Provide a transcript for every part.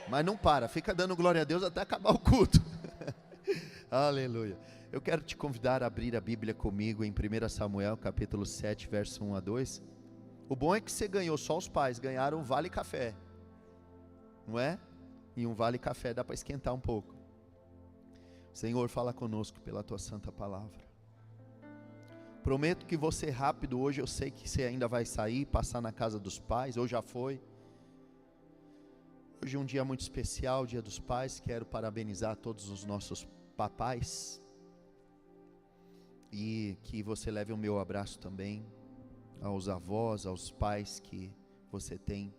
Mas não para, fica dando glória a Deus até acabar o culto. Aleluia. Eu quero te convidar a abrir a Bíblia comigo em 1 Samuel, capítulo 7, verso 1 a 2. O bom é que você ganhou, só os pais ganharam um vale café, não é? E um vale café dá para esquentar um pouco. Senhor, fala conosco pela tua santa palavra. Prometo que vou ser rápido hoje, eu sei que você ainda vai sair, passar na casa dos pais, ou já foi. Hoje é um dia muito especial, dia dos pais, quero parabenizar todos os nossos papais. E que você leve o meu abraço também aos avós, aos pais que você tem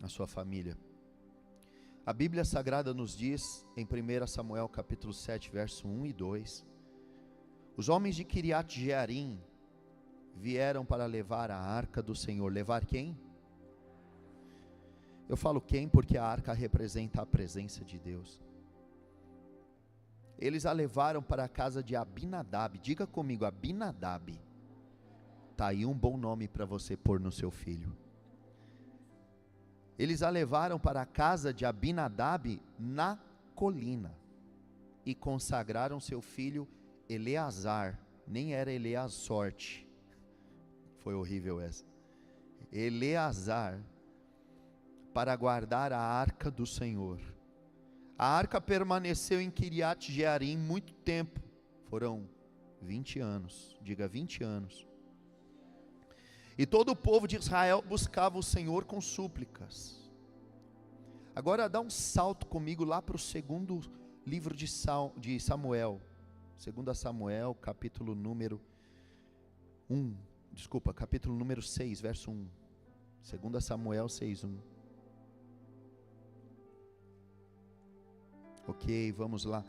na sua família. A Bíblia Sagrada nos diz, em 1 Samuel capítulo 7, verso 1 e 2, os homens de Kiriat Jearim vieram para levar a arca do Senhor. Levar quem? Eu falo quem porque a arca representa a presença de Deus. Eles a levaram para a casa de Abinadab. Diga comigo, Abinadab. Está aí um bom nome para você pôr no seu filho. Eles a levaram para a casa de Abinadab na colina e consagraram seu filho Eleazar. Nem era Eleazorte, foi horrível essa. Eleazar, para guardar a arca do Senhor. A arca permaneceu em Kiriat Jearim muito tempo, foram 20 anos, diga 20 anos. E todo o povo de Israel buscava o Senhor com súplicas. Agora dá um salto comigo lá para o segundo livro de Samuel. 2 Samuel, capítulo número 6, verso 1. 2 Samuel 6, 1. Ok, vamos lá.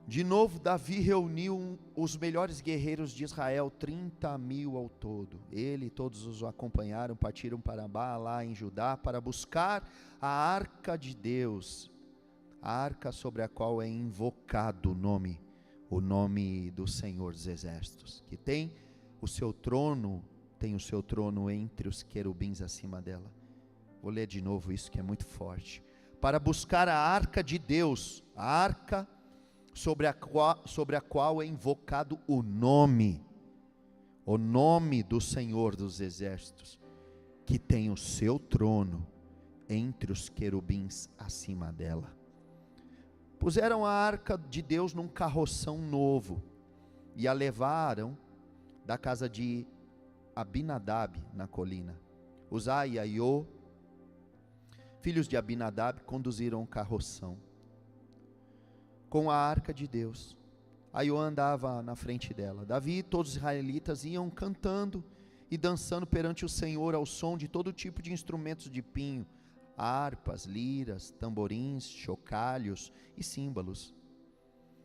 De novo, Davi reuniu os melhores guerreiros de Israel, 30.000 ao todo. Ele e todos os acompanharam, partiram para Baalá em Judá, para buscar a arca de Deus, a arca sobre a qual é invocado o nome do Senhor dos Exércitos, que tem o seu trono entre os querubins acima dela. Vou ler de novo isso que é muito forte. Para buscar a arca de Deus, a arca sobre a qual é invocado o nome do Senhor dos Exércitos, que tem o seu trono entre os querubins acima dela. Puseram a arca de Deus num carroção novo e a levaram da casa de Abinadab na colina. Uzá e Aiô, filhos de Abinadab, conduziram o carroção com a arca de Deus. Aiô andava na frente dela. Davi e todos os israelitas iam cantando e dançando perante o Senhor ao som de todo tipo de instrumentos de pinho, harpas, liras, tamborins, chocalhos e símbolos.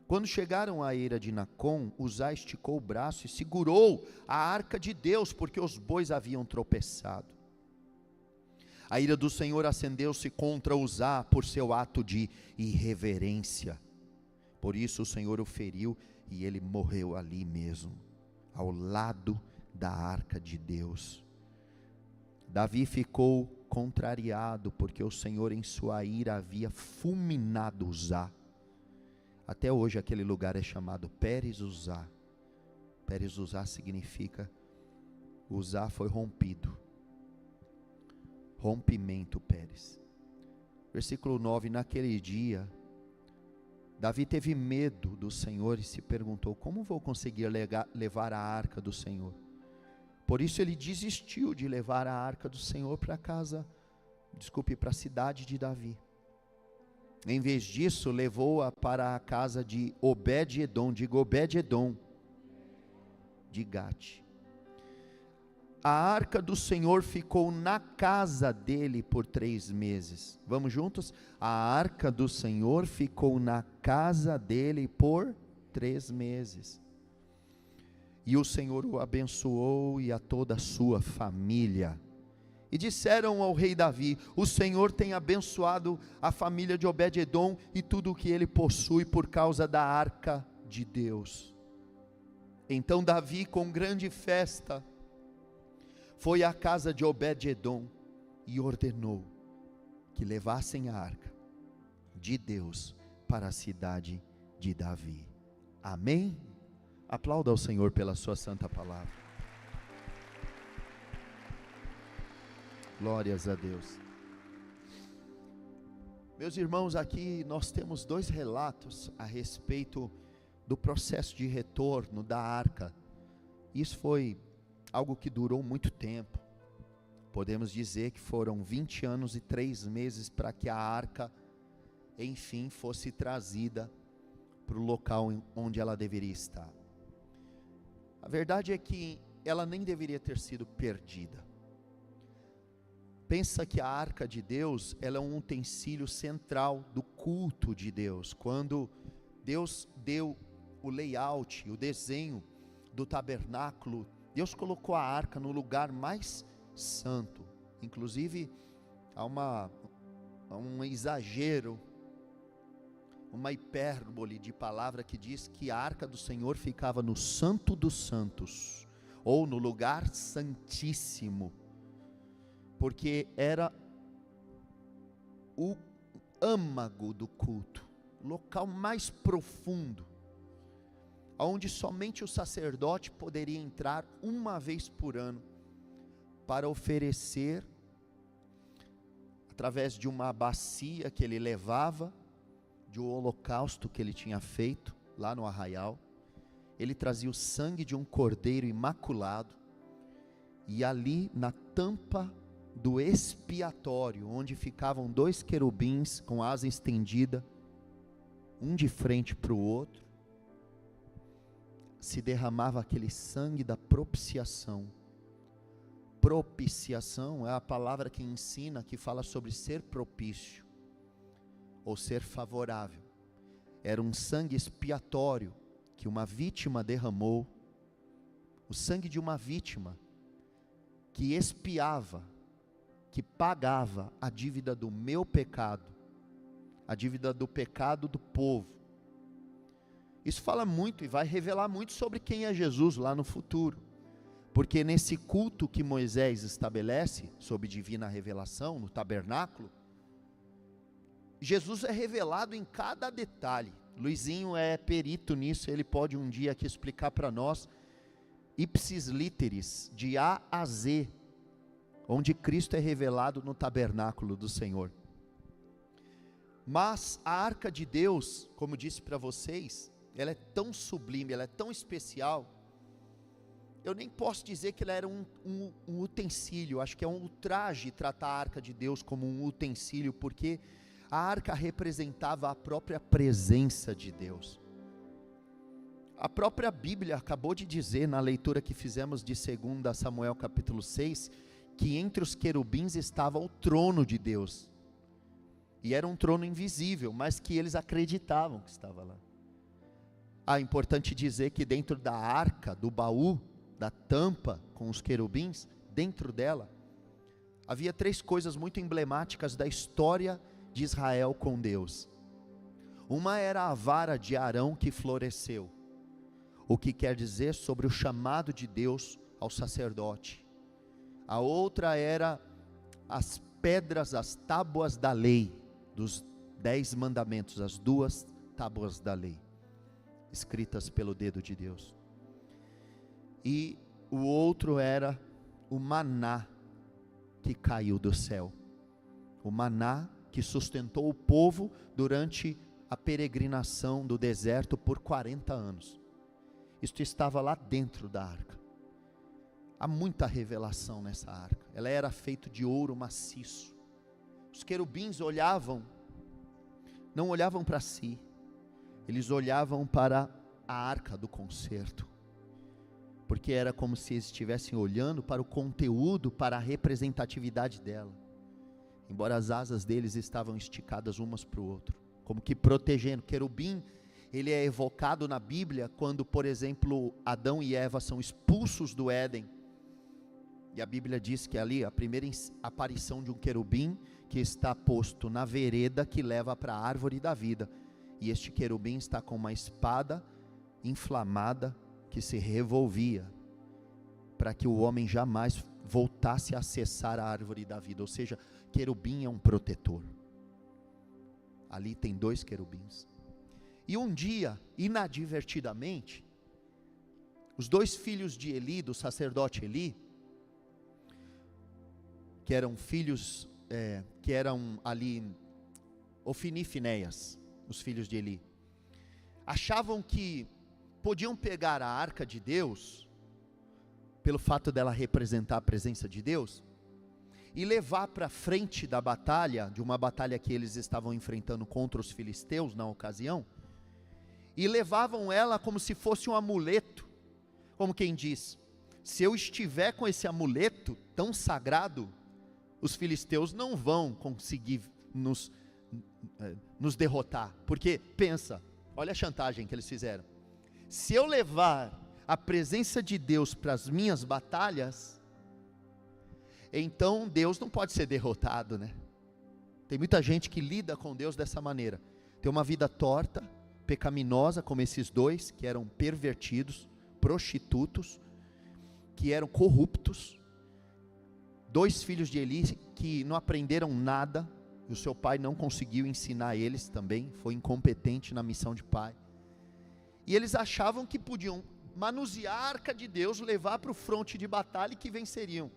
Quando chegaram à eira de Nacon, Uzá esticou o braço e segurou a arca de Deus, porque os bois haviam tropeçado. A ira do Senhor acendeu-se contra Uzá por seu ato de irreverência. Por isso o Senhor o feriu e ele morreu ali mesmo, ao lado da arca de Deus. Davi ficou contrariado, porque o Senhor em sua ira havia fulminado Uzá. Até hoje aquele lugar é chamado Pérez Uzá. Pérez Uzá significa Uzá foi rompido. Rompimento Pérez. Versículo 9, naquele dia Davi teve medo do Senhor e se perguntou: como vou conseguir levar a arca do Senhor? Por isso ele desistiu de levar a arca do Senhor para a cidade de Davi. Em vez disso, levou-a para a casa de Obed-edom, diga Obed-edom, de Gate. A arca do Senhor ficou na casa dele por 3 meses. Vamos juntos? A arca do Senhor ficou na casa dele por 3 meses. E o Senhor o abençoou e a toda a sua família. E disseram ao rei Davi: o Senhor tem abençoado a família de Obed-edom e tudo o que ele possui por causa da arca de Deus. Então Davi, com grande festa, foi à casa de Obed-edom e ordenou que levassem a arca de Deus para a cidade de Davi. Amém? Aplauda ao Senhor pela sua santa palavra. Glórias a Deus. Meus irmãos, aqui nós temos 2 relatos a respeito do processo de retorno da arca. Isso foi algo que durou muito tempo. Podemos dizer que foram 20 anos e 3 meses para que a arca, enfim, fosse trazida para o local onde ela deveria estar. A verdade é que ela nem deveria ter sido perdida. Pensa que a arca de Deus, ela é um utensílio central do culto de Deus. Quando Deus deu o layout, o desenho do tabernáculo, Deus colocou a arca no lugar mais santo. Inclusive, há um exagero, uma hipérbole de palavra que diz que a arca do Senhor ficava no Santo dos Santos, ou no lugar santíssimo, porque era o âmago do culto, o local mais profundo, onde somente o sacerdote poderia entrar uma vez por ano, para oferecer, através de uma bacia que ele levava, de um holocausto que ele tinha feito, lá no arraial, ele trazia o sangue de um cordeiro imaculado, e ali na tampa do expiatório, onde ficavam 2 querubins com asa estendida, um de frente para o outro, se derramava aquele sangue da propiciação. Propiciação é a palavra que ensina, que fala sobre ser propício, ou ser favorável. Era um sangue expiatório, que uma vítima derramou, o sangue de uma vítima, que expiava, que pagava a dívida do meu pecado, a dívida do pecado do povo. Isso fala muito e vai revelar muito sobre quem é Jesus lá no futuro, porque nesse culto que Moisés estabelece, sob divina revelação, no tabernáculo, Jesus é revelado em cada detalhe. Luizinho é perito nisso, ele pode um dia aqui explicar para nós, ipsis literis, de A a Z, onde Cristo é revelado no tabernáculo do Senhor. Mas a arca de Deus, como disse para vocês, ela é tão sublime, ela é tão especial, eu nem posso dizer que ela era um utensílio, acho que é um ultraje tratar a arca de Deus como um utensílio, porque a arca representava a própria presença de Deus. A própria Bíblia acabou de dizer, na leitura que fizemos de 2 Samuel capítulo 6, que entre os querubins estava o trono de Deus, e era um trono invisível, mas que eles acreditavam que estava lá. É importante dizer que dentro da arca, do baú, da tampa com os querubins, dentro dela, havia 3 coisas muito emblemáticas da história de Israel com Deus. Uma era a vara de Arão que floresceu, o que quer dizer sobre o chamado de Deus ao sacerdote. A outra era as pedras, as tábuas da lei, dos 10 mandamentos, as 2 tábuas da lei, escritas pelo dedo de Deus. E o outro era o maná que caiu do céu, o maná que sustentou o povo durante a peregrinação do deserto por 40 anos. Isto estava lá dentro da arca. Há muita revelação nessa arca. Ela era feita de ouro maciço. Os querubins não olhavam para si, eles olhavam para a arca do concerto, porque era como se eles estivessem olhando para o conteúdo, para a representatividade dela, embora as asas deles estavam esticadas umas para o outro, como que protegendo. Querubim, ele é evocado na Bíblia quando, por exemplo, Adão e Eva são expulsos do Éden, e a Bíblia diz que ali a primeira aparição de um querubim que está posto na vereda que leva para a árvore da vida, e este querubim está com uma espada inflamada que se revolvia, para que o homem jamais voltasse a acessar a árvore da vida. Ou seja, querubim é um protetor. Ali tem 2 querubins. E um dia, inadvertidamente, os 2 filhos de Eli, do sacerdote Eli, que eram filhos, que eram ali, Ofni e Finéias, os filhos de Eli, achavam que podiam pegar a arca de Deus, pelo fato dela representar a presença de Deus, e levar para frente da batalha, de uma batalha que eles estavam enfrentando contra os filisteus na ocasião, e levavam ela como se fosse um amuleto, como quem diz, se eu estiver com esse amuleto tão sagrado, os filisteus não vão conseguir nos derrotar, porque pensa, olha a chantagem que eles fizeram, se eu levar a presença de Deus para as minhas batalhas, então Deus não pode ser derrotado, né? Tem muita gente que lida com Deus dessa maneira, tem uma vida torta, pecaminosa, como esses 2, que eram pervertidos, prostitutos, que eram corruptos, 2 filhos de Eli, que não aprenderam nada, e o seu pai não conseguiu ensinar eles também, foi incompetente na missão de pai, e eles achavam que podiam manusear a arca de Deus, levar para o fronte de batalha e que venceriam.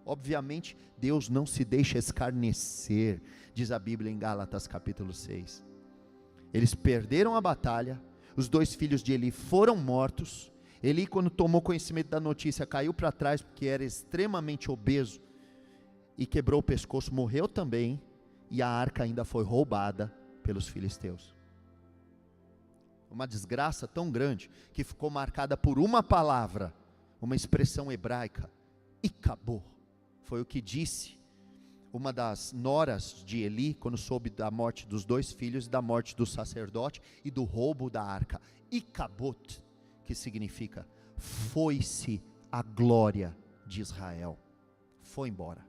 Obviamente, Deus não se deixa escarnecer, diz a Bíblia em Gálatas capítulo 6. Eles perderam a batalha, os 2 filhos de Eli foram mortos. Eli, quando tomou conhecimento da notícia, caiu para trás, porque era extremamente obeso, e quebrou o pescoço, morreu também, e a arca ainda foi roubada pelos filisteus. Uma desgraça tão grande, que ficou marcada por uma palavra, uma expressão hebraica, Icabô, foi o que disse uma das noras de Eli, quando soube da morte dos 2 filhos, e da morte do sacerdote, e do roubo da arca, Icabot, que significa, foi-se a glória de Israel, foi embora.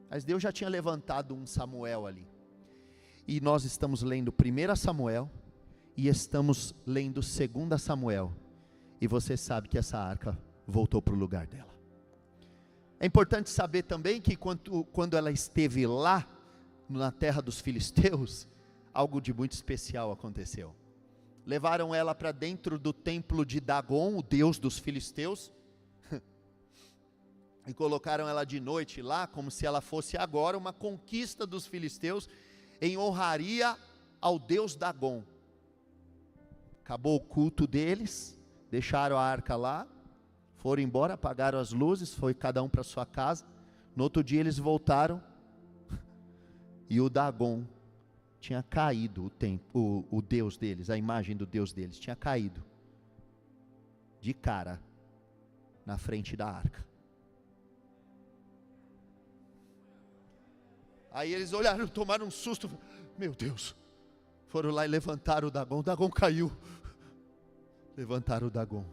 Mas Deus já tinha levantado um Samuel ali, e nós estamos lendo 1 Samuel, e estamos lendo 2 Samuel, e você sabe que essa arca voltou para o lugar dela. É importante saber também que quando ela esteve lá, na terra dos filisteus, algo de muito especial aconteceu. Levaram ela para dentro do templo de Dagon, o deus dos filisteus, e colocaram ela de noite lá, como se ela fosse agora uma conquista dos filisteus, em honraria ao deus Dagon. Acabou o culto deles, deixaram a arca lá, foram embora, apagaram as luzes, foi cada um para sua casa. No outro dia eles voltaram, e o Dagon tinha caído, o deus deles, a imagem do deus deles, tinha caído, de cara, na frente da arca. Aí eles olharam, tomaram um susto, meu Deus, foram lá e levantaram o Dagon caiu, levantaram o Dagon,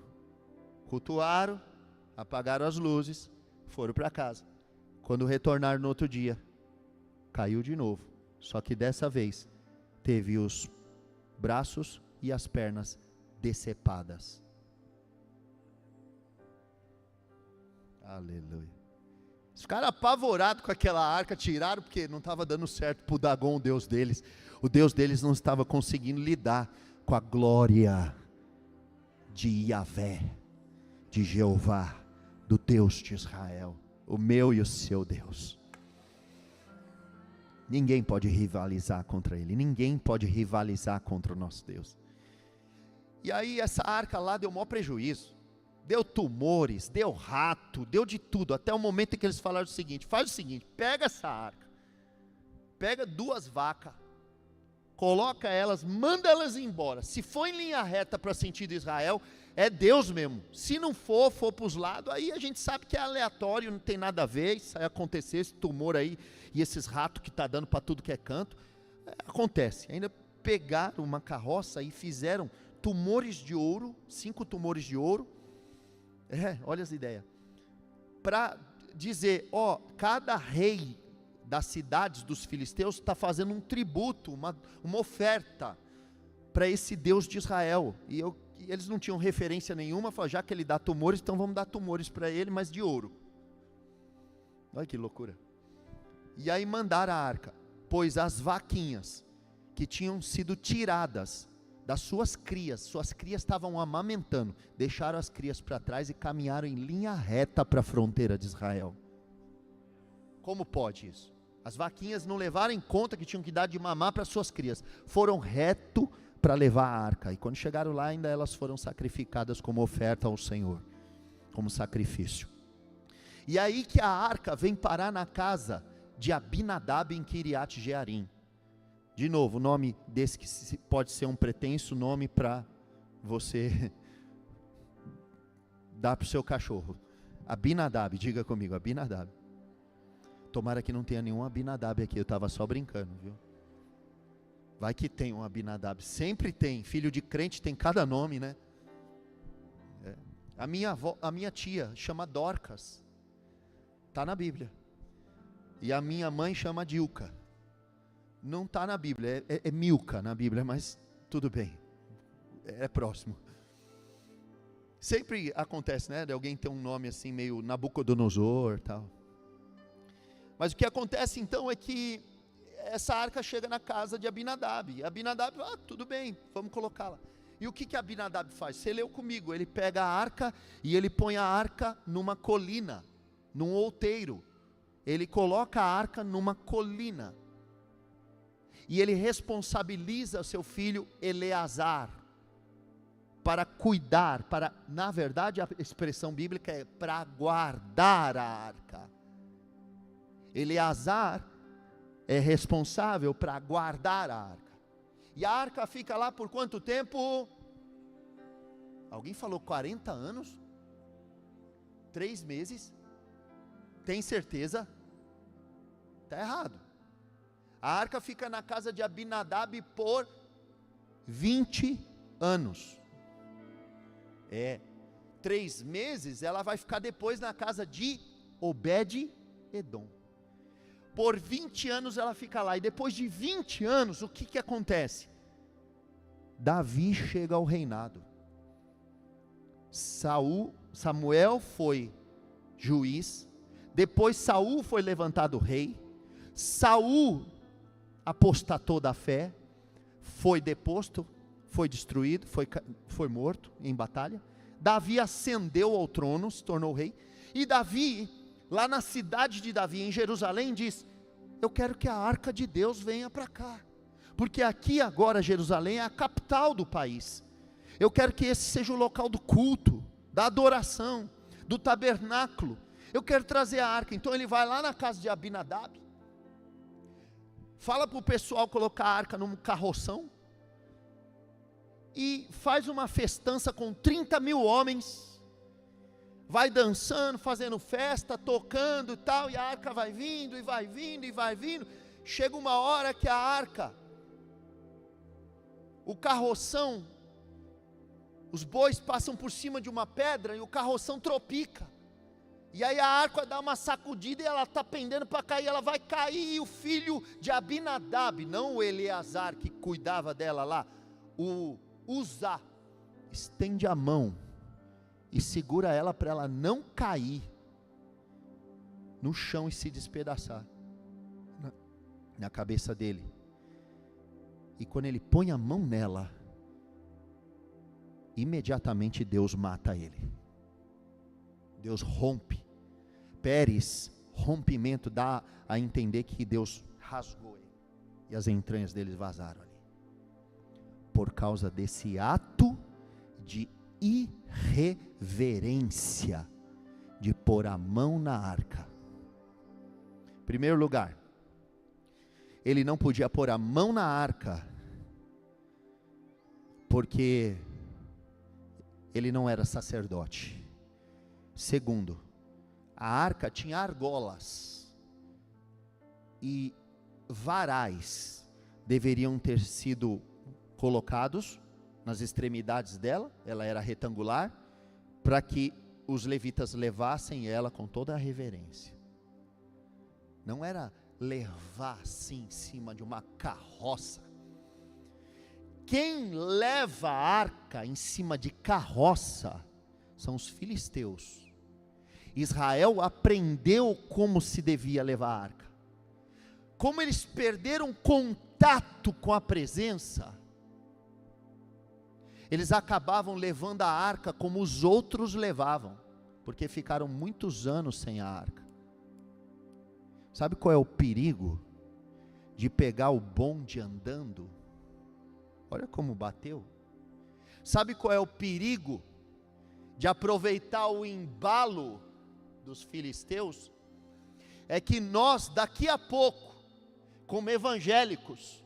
cultuaram, apagaram as luzes, foram para casa. Quando retornaram no outro dia, caiu de novo, só que dessa vez, teve os braços e as pernas decepadas. Aleluia. Os caras apavorados com aquela arca, tiraram porque não estava dando certo para o Dagon, o Deus deles. O Deus deles não estava conseguindo lidar com a glória de Yahvé, de Jeová, do Deus de Israel, o meu e o seu Deus. Ninguém pode rivalizar contra ele, ninguém pode rivalizar contra o nosso Deus. E aí essa arca lá deu maior prejuízo. Deu tumores, deu rato, deu de tudo, até o momento em que eles falaram o seguinte: faz o seguinte, pega essa arca, pega 2 vacas, coloca elas, manda elas embora. Se for em linha reta para sentido Israel, é Deus mesmo. Se não for para os lados, aí a gente sabe que é aleatório, não tem nada a ver, isso aí acontecer, esse tumor aí, e esses ratos que está dando para tudo que é canto, acontece. Ainda pegaram uma carroça e fizeram tumores de ouro, 5 tumores de ouro, olha as ideias, para dizer, cada rei das cidades dos filisteus está fazendo um tributo, uma oferta para esse Deus de Israel, e eles não tinham referência nenhuma, falaram, já que ele dá tumores, então vamos dar tumores para ele, mas de ouro. Olha que loucura. E aí mandaram a arca. pois as vaquinhas que tinham sido tiradas das suas crias estavam amamentando, deixaram as crias para trás e caminharam em linha reta para a fronteira de Israel. Como pode isso? As vaquinhas não levaram em conta que tinham que dar de mamar para suas crias, foram reto para levar a arca, e quando chegaram lá ainda elas foram sacrificadas como oferta ao Senhor, como sacrifício. E aí que a arca vem parar na casa de Abinadab em Kiriat Jearim. De novo, o nome desse que pode ser um pretenso nome para você dar para o seu cachorro. Abinadab, diga comigo, Abinadab. Tomara que não tenha nenhum Abinadab aqui, eu estava só brincando, viu? Vai que tem um Abinadab, sempre tem, filho de crente tem cada nome, né? A minha tia chama Dorcas, está na Bíblia. E a minha mãe chama Dilca. Não está na Bíblia, é Milca na Bíblia, mas tudo bem, é próximo. Sempre acontece, né, de alguém ter um nome assim meio Nabucodonosor, tal. Mas o que acontece então é que essa arca chega na casa de Abinadab. E Abinadab, tudo bem, vamos colocá-la. E o que Abinadab faz? Você leu comigo, ele pega a arca e ele põe a arca numa colina, num outeiro. Ele coloca a arca numa colina. E ele responsabiliza seu filho Eleazar para cuidar, na verdade a expressão bíblica é para guardar a arca. Eleazar é responsável para guardar a arca. E a arca fica lá por quanto tempo? Alguém falou 40 anos? 3 meses? Tem certeza? Está errado. A arca fica na casa de Abinadab por 20 anos. 3 meses ela vai ficar depois na casa de Obed-edom. Por 20 anos ela fica lá, e depois de 20 anos, o que acontece? Davi chega ao reinado. Samuel foi juiz, depois Saul foi levantado rei, Saul apostatou da fé, foi deposto, foi destruído, foi morto em batalha. Davi ascendeu ao trono, se tornou rei, e Davi, lá na cidade de Davi, em Jerusalém, diz: eu quero que a arca de Deus venha para cá, porque aqui agora Jerusalém é a capital do país. Eu quero que esse seja o local do culto, da adoração, do tabernáculo. Eu quero trazer a arca. Então ele vai lá na casa de Abinadab, fala para o pessoal colocar a arca num carroção, e faz uma festança com 30 mil homens, vai dançando, fazendo festa, tocando e tal, e a arca vai vindo, e vai vindo, e vai vindo. Chega uma hora que a arca, o carroção, os bois passam por cima de uma pedra, e o carroção tropica, e aí a arca dá uma sacudida, e ela está pendendo para cair, ela vai cair, e o filho de Abinadab, não o Eleazar que cuidava dela lá, o Uzá, estende a mão, e segura ela para ela não cair no chão e se despedaçar na cabeça dele. E quando ele põe a mão nela, imediatamente Deus mata ele. Deus rompe. Pérez, rompimento, dá a entender que Deus rasgou ele, e as entranhas deles vazaram ali, por causa desse ato de irreverência, de pôr a mão na arca. Em primeiro lugar, ele não podia pôr a mão na arca, porque ele não era sacerdote. Segundo, a arca tinha argolas, e varais deveriam ter sido colocados nas extremidades dela, ela era retangular, para que os levitas levassem ela com toda a reverência. Não era levar assim em cima de uma carroça. Quem leva a arca em cima de carroça são os filisteus. Israel aprendeu como se devia levar a arca. como eles perderam contato com a presença, eles acabavam levando a arca como os outros levavam, porque ficaram muitos anos sem a arca. Sabe qual é o perigo de pegar o bonde andando? Olha como bateu. Sabe qual é o perigo de aproveitar o embalo dos filisteus? É que nós, daqui a pouco, como evangélicos,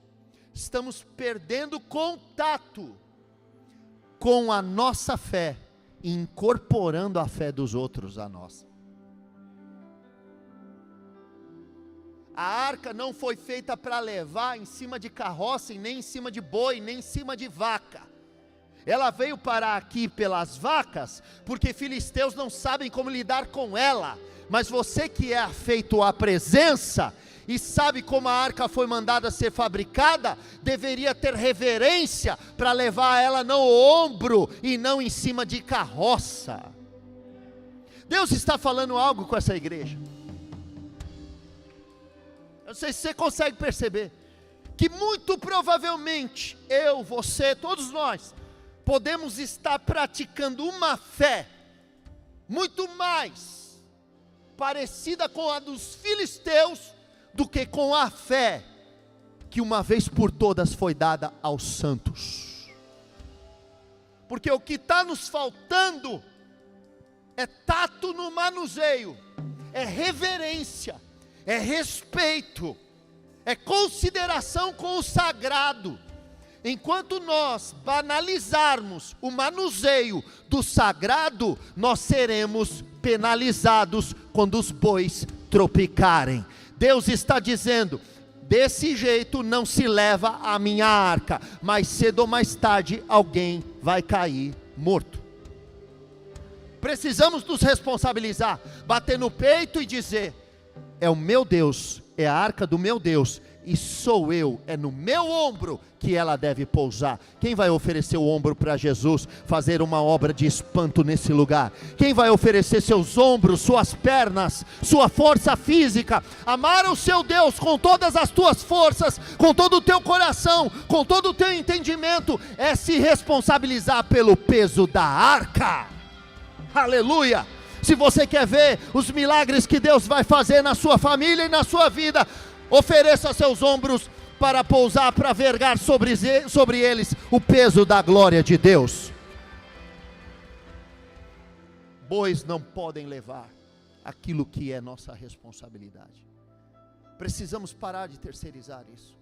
estamos perdendo contato com a nossa fé e incorporando a fé dos outros à nossa. A arca não foi feita para levar em cima de carroça, e nem em cima de boi, nem em cima de vaca. Ela veio parar aqui pelas vacas, porque filisteus não sabem como lidar com ela. Mas você que é afeito à presença, e sabe como a arca foi mandada ser fabricada, deveria ter reverência, para levar ela no ombro, e não em cima de carroça. Deus está falando algo com essa igreja. Eu não sei se você consegue perceber, que muito provavelmente, eu, você, todos nós, podemos estar praticando uma fé, muito mais parecida com a dos filisteus, do que com a fé, que uma vez por todas foi dada aos santos. Porque o que está nos faltando, é tato no manuseio, é reverência, é respeito, é consideração com o sagrado. Enquanto nós banalizarmos o manuseio do sagrado, nós seremos penalizados quando os bois tropicarem. Deus está dizendo, desse jeito não se leva a minha arca, mais cedo ou mais tarde alguém vai cair morto. Precisamos nos responsabilizar, bater no peito e dizer, é o meu Deus, é a arca do meu Deus, e sou eu, é no meu ombro que ela deve pousar. Quem vai oferecer o ombro para Jesus, fazer uma obra de espanto nesse lugar? Quem vai oferecer seus ombros, suas pernas, sua força física, amar o seu Deus com todas as tuas forças, com todo o teu coração, com todo o teu entendimento, é se responsabilizar pelo peso da arca. Aleluia! Se você quer ver os milagres que Deus vai fazer na sua família e na sua vida, ofereça seus ombros para pousar, para vergar sobre eles o peso da glória de Deus. Bois não podem levar aquilo que é nossa responsabilidade. Precisamos parar de terceirizar isso.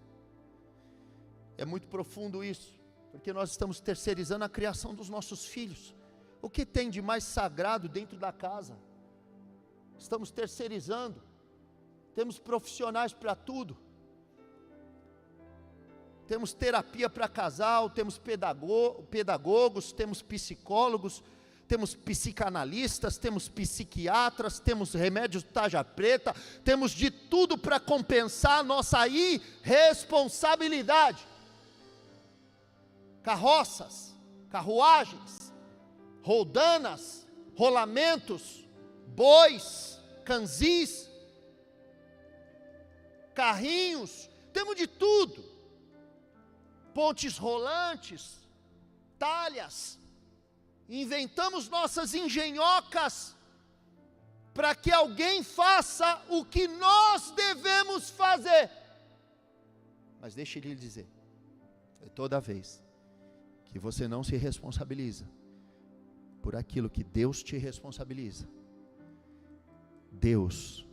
É muito profundo isso, porque nós estamos terceirizando a criação dos nossos filhos. O que tem de mais sagrado dentro da casa? Estamos terceirizando. Temos profissionais para tudo. Temos terapia para casal, temos pedagogos, temos psicólogos, temos psicanalistas, temos psiquiatras, temos remédios tarja preta, temos de tudo para compensar a nossa irresponsabilidade. Carroças, carruagens, roldanas, rolamentos, bois, canzis, carrinhos, temos de tudo, pontes rolantes, talhas, inventamos nossas engenhocas, para que alguém faça o que nós devemos fazer. Mas deixe eu lhe dizer, toda vez que você não se responsabiliza por aquilo que Deus te responsabiliza, Deus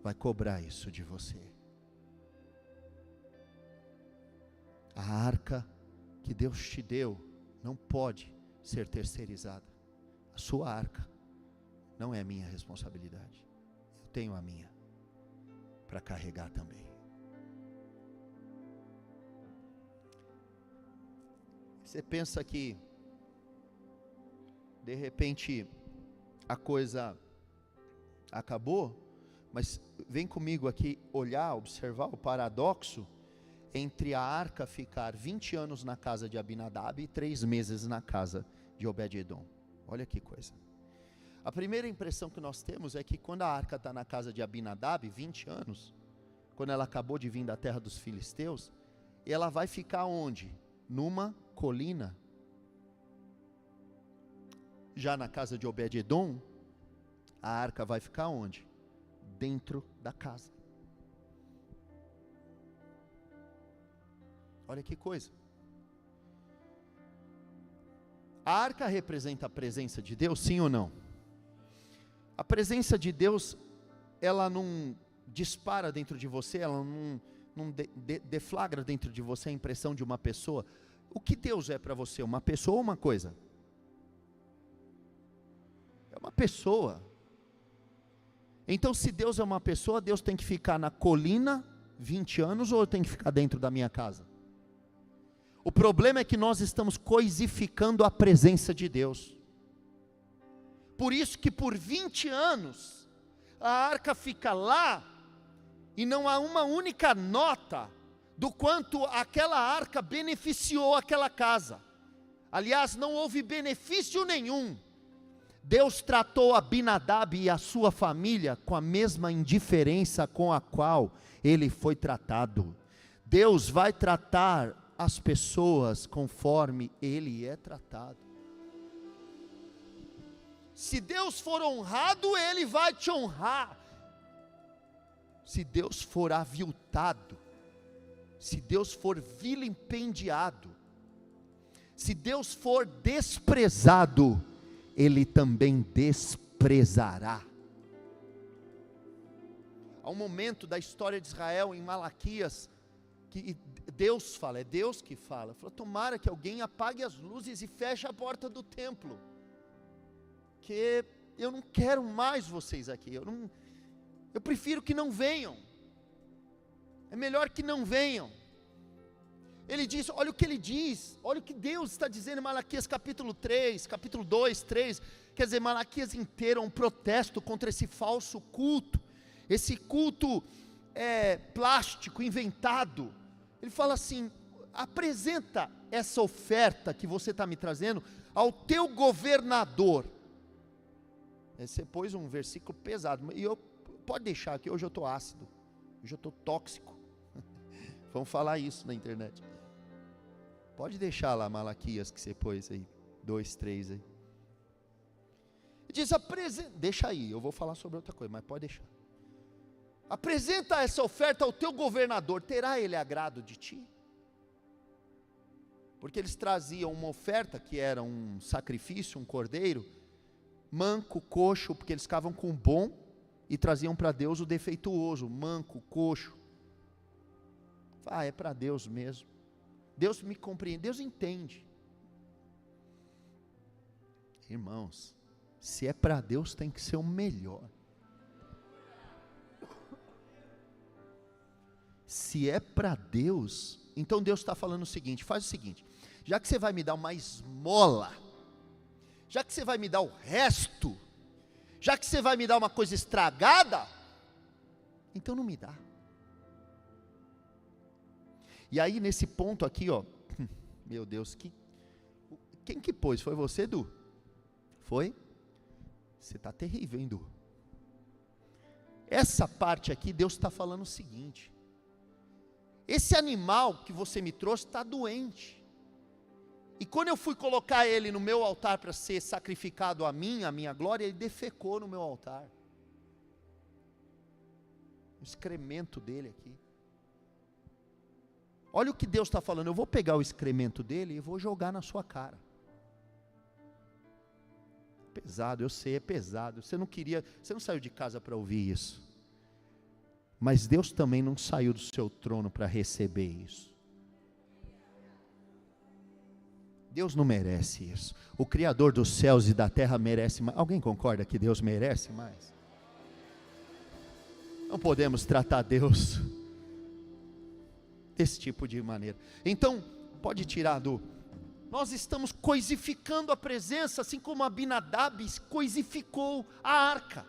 vai cobrar isso de você. A arca que Deus te deu não pode ser terceirizada. A sua arca não é minha responsabilidade. Eu tenho a minha para carregar também. Você pensa que de repente a coisa acabou, mas vem comigo aqui olhar, observar o paradoxo entre a arca ficar 20 anos na casa de Abinadab e 3 meses na casa de Obed-edom. Olha que coisa. A primeira impressão que nós temos é que quando a arca está na casa de Abinadab, 20 anos, quando ela acabou de vir da terra dos filisteus, e ela vai ficar onde? Numa colina. Já na casa de Obed-edom, a arca vai ficar onde? Dentro da casa. Olha que coisa. A arca representa a presença de Deus, sim ou não? A presença de Deus, ela não dispara dentro de você, ela não deflagra dentro de você a impressão de uma pessoa. O que Deus é para você? Uma pessoa ou uma coisa? É uma pessoa. Então, se Deus é uma pessoa, Deus tem que ficar na colina 20 anos ou tem que ficar dentro da minha casa? O problema é que nós estamos coisificando a presença de Deus. Por isso que por 20 anos, a arca fica lá, e não há uma única nota do quanto aquela arca beneficiou aquela casa. Aliás, não houve benefício nenhum. Deus tratou Abinadab e a sua família com a mesma indiferença com a qual ele foi tratado. Deus vai tratar as pessoas conforme ele é tratado. Se Deus for honrado, ele vai te honrar. Se Deus for aviltado, se Deus for vilipendiado, se Deus for desprezado, ele também desprezará. Há um momento da história de Israel em Malaquias, que Deus fala, é Deus que fala, tomara que alguém apague as luzes e feche a porta do templo, que eu não quero mais vocês aqui, eu prefiro que não venham, é melhor que não venham. Ele diz, olha o que ele diz, olha o que Deus está dizendo em Malaquias capítulo 3, capítulo 2, 3, quer dizer, Malaquias inteiro é um protesto contra esse falso culto, esse culto plástico, inventado. Ele fala assim, apresenta essa oferta que você está me trazendo ao teu governador. Você pôs um versículo pesado, e pode deixar que hoje eu estou ácido, hoje eu estou tóxico, vamos falar isso na internet. Pode deixar lá Malaquias que você pôs aí, 2, 3 aí. Diz, deixa aí, eu vou falar sobre outra coisa, mas pode deixar. Apresenta essa oferta ao teu governador, terá ele agrado de ti? Porque eles traziam uma oferta que era um sacrifício, um cordeiro, manco, coxo, porque eles ficavam com o bom, e traziam para Deus o defeituoso, manco, coxo. É para Deus mesmo. Deus me compreende, Deus entende. Irmãos, se é para Deus tem que ser o melhor. Se é para Deus, então Deus está falando o seguinte, faz o seguinte, já que você vai me dar uma esmola, já que você vai me dar o resto, já que você vai me dar uma coisa estragada, então não me dá. E aí nesse ponto aqui, meu Deus, quem que pôs? Foi você, Du? Foi? Você está terrível, hein, Du? Essa parte aqui, Deus está falando o seguinte, esse animal que você me trouxe está doente, e quando eu fui colocar ele no meu altar para ser sacrificado a minha glória, ele defecou no meu altar, o excremento dele aqui. Olha o que Deus está falando, eu vou pegar o excremento dele e vou jogar na sua cara. Pesado, eu sei, é pesado, você não saiu de casa para ouvir isso, mas Deus também não saiu do seu trono para receber isso. Deus não merece isso, o Criador dos céus e da terra merece mais. Alguém concorda que Deus merece mais? Não podemos tratar Deus desse tipo de maneira. Então, pode tirar nós estamos coisificando a presença, assim como Abinadab coisificou a arca.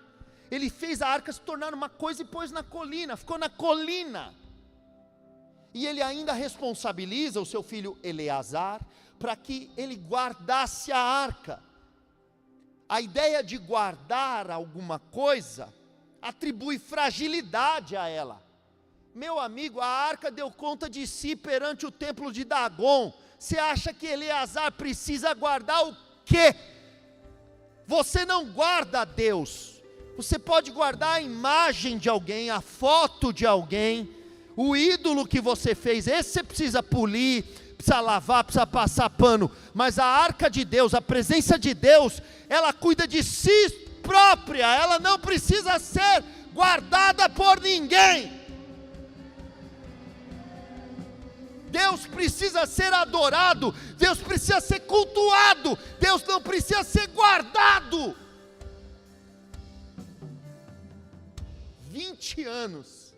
Ele fez a arca se tornar uma coisa e pôs na colina, ficou na colina. E ele ainda responsabiliza o seu filho Eleazar, para que ele guardasse a arca. A ideia de guardar alguma coisa, atribui fragilidade a ela. Meu amigo, a arca deu conta de si perante o templo de Dagon. Você acha que Eleazar precisa guardar o quê? Você não guarda a Deus. Você pode guardar a imagem de alguém, a foto de alguém, o ídolo que você fez. Esse você precisa polir, precisa lavar, precisa passar pano. Mas a arca de Deus, a presença de Deus, ela cuida de si própria. Ela não precisa ser guardada por ninguém. Deus precisa ser adorado, Deus precisa ser cultuado, Deus não precisa ser guardado. 20 anos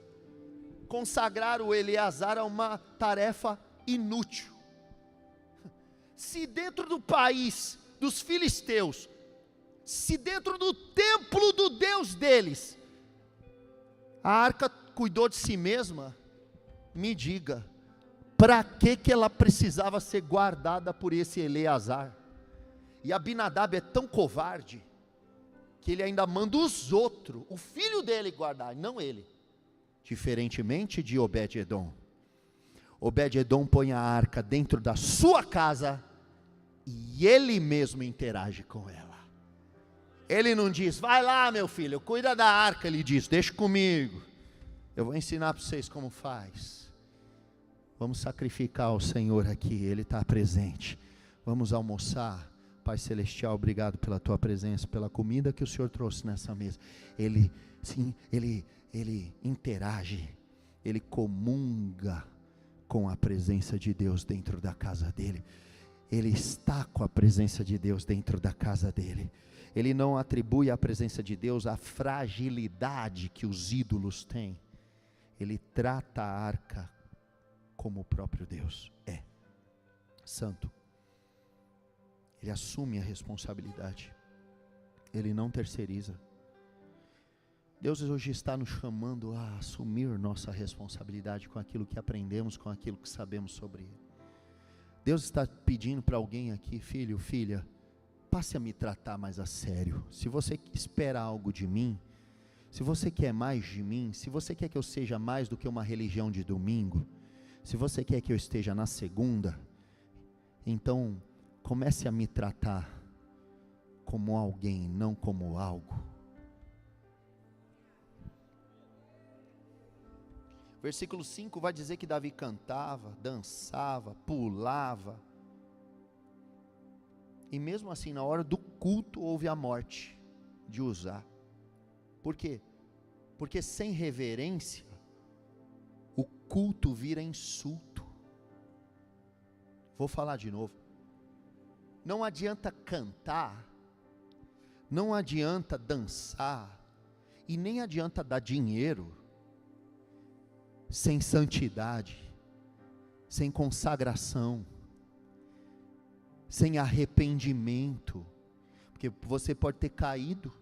consagraram o Eleazar a uma tarefa inútil. Se dentro do país dos filisteus, se dentro do templo do Deus deles, a arca cuidou de si mesma, me diga, para que ela precisava ser guardada por esse Eleazar? E Abinadab é tão covarde, que ele ainda manda os outros, o filho dele guardar, não ele. Diferentemente de Obed-edom. Obed-edom põe a arca dentro da sua casa, e ele mesmo interage com ela. Ele não diz, vai lá meu filho, cuida da arca. Ele diz, deixa comigo, eu vou ensinar para vocês como faz. Vamos sacrificar ao Senhor aqui, Ele está presente. Vamos almoçar. Pai Celestial, obrigado pela Tua presença, pela comida que o Senhor trouxe nessa mesa. Ele interage, Ele comunga com a presença de Deus dentro da casa dele. Ele está com a presença de Deus dentro da casa dele. Ele não atribui à presença de Deus a fragilidade que os ídolos têm. Ele trata a arca como o próprio Deus é santo. Ele assume a responsabilidade, ele não terceiriza. Deus hoje está nos chamando a assumir nossa responsabilidade com aquilo que aprendemos, com aquilo que sabemos sobre Ele. Deus está pedindo para alguém aqui, filho, filha, passe a me tratar mais a sério. Se você espera algo de mim, se você quer mais de mim, se você quer que eu seja mais do que uma religião de domingo, se você quer que eu esteja na segunda, então comece a me tratar como alguém, não como algo. Versículo 5 vai dizer que Davi cantava, dançava, pulava. E mesmo assim, na hora do culto, houve a morte de Uzá. Por quê? Porque sem reverência, o culto vira insulto. Vou falar de novo. Não adianta cantar, não adianta dançar, e nem adianta dar dinheiro, sem santidade, sem consagração, sem arrependimento. Porque você pode ter caído,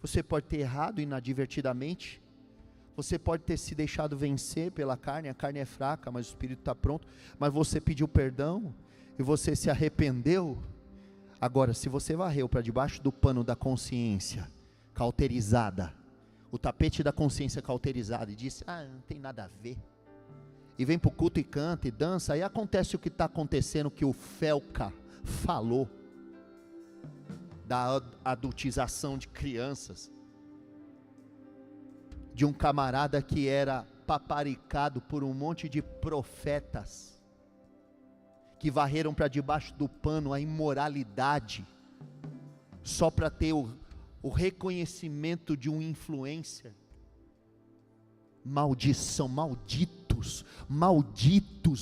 você pode ter errado inadvertidamente, você pode ter se deixado vencer pela carne, a carne é fraca, mas o espírito está pronto, mas você pediu perdão, e você se arrependeu. Agora, se você varreu para debaixo do pano da consciência, cauterizada, o tapete da consciência cauterizada, e disse, não tem nada a ver, e vem para o culto e canta e dança, aí acontece o que está acontecendo, que o Felca falou, da adultização de crianças, de um camarada que era paparicado por um monte de profetas, que varreram para debaixo do pano a imoralidade, só para ter o reconhecimento de um influencer. Maldição, malditos,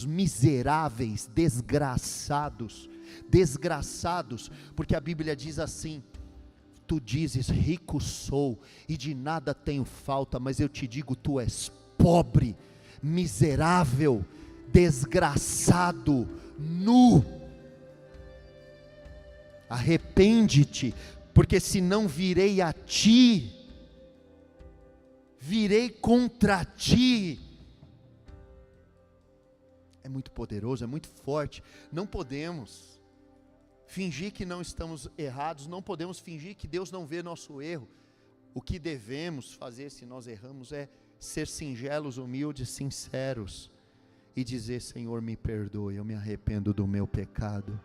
miseráveis, desgraçados, porque a Bíblia diz assim, tu dizes, rico sou, e de nada tenho falta, mas eu te digo, tu és pobre, miserável, desgraçado, nu. Arrepende-te, porque senão virei a ti, virei contra ti. É muito poderoso, é muito forte. Não podemos fingir que não estamos errados, não podemos fingir que Deus não vê nosso erro. O que devemos fazer se nós erramos é ser singelos, humildes, sinceros, e dizer: Senhor, me perdoe, eu me arrependo do meu pecado.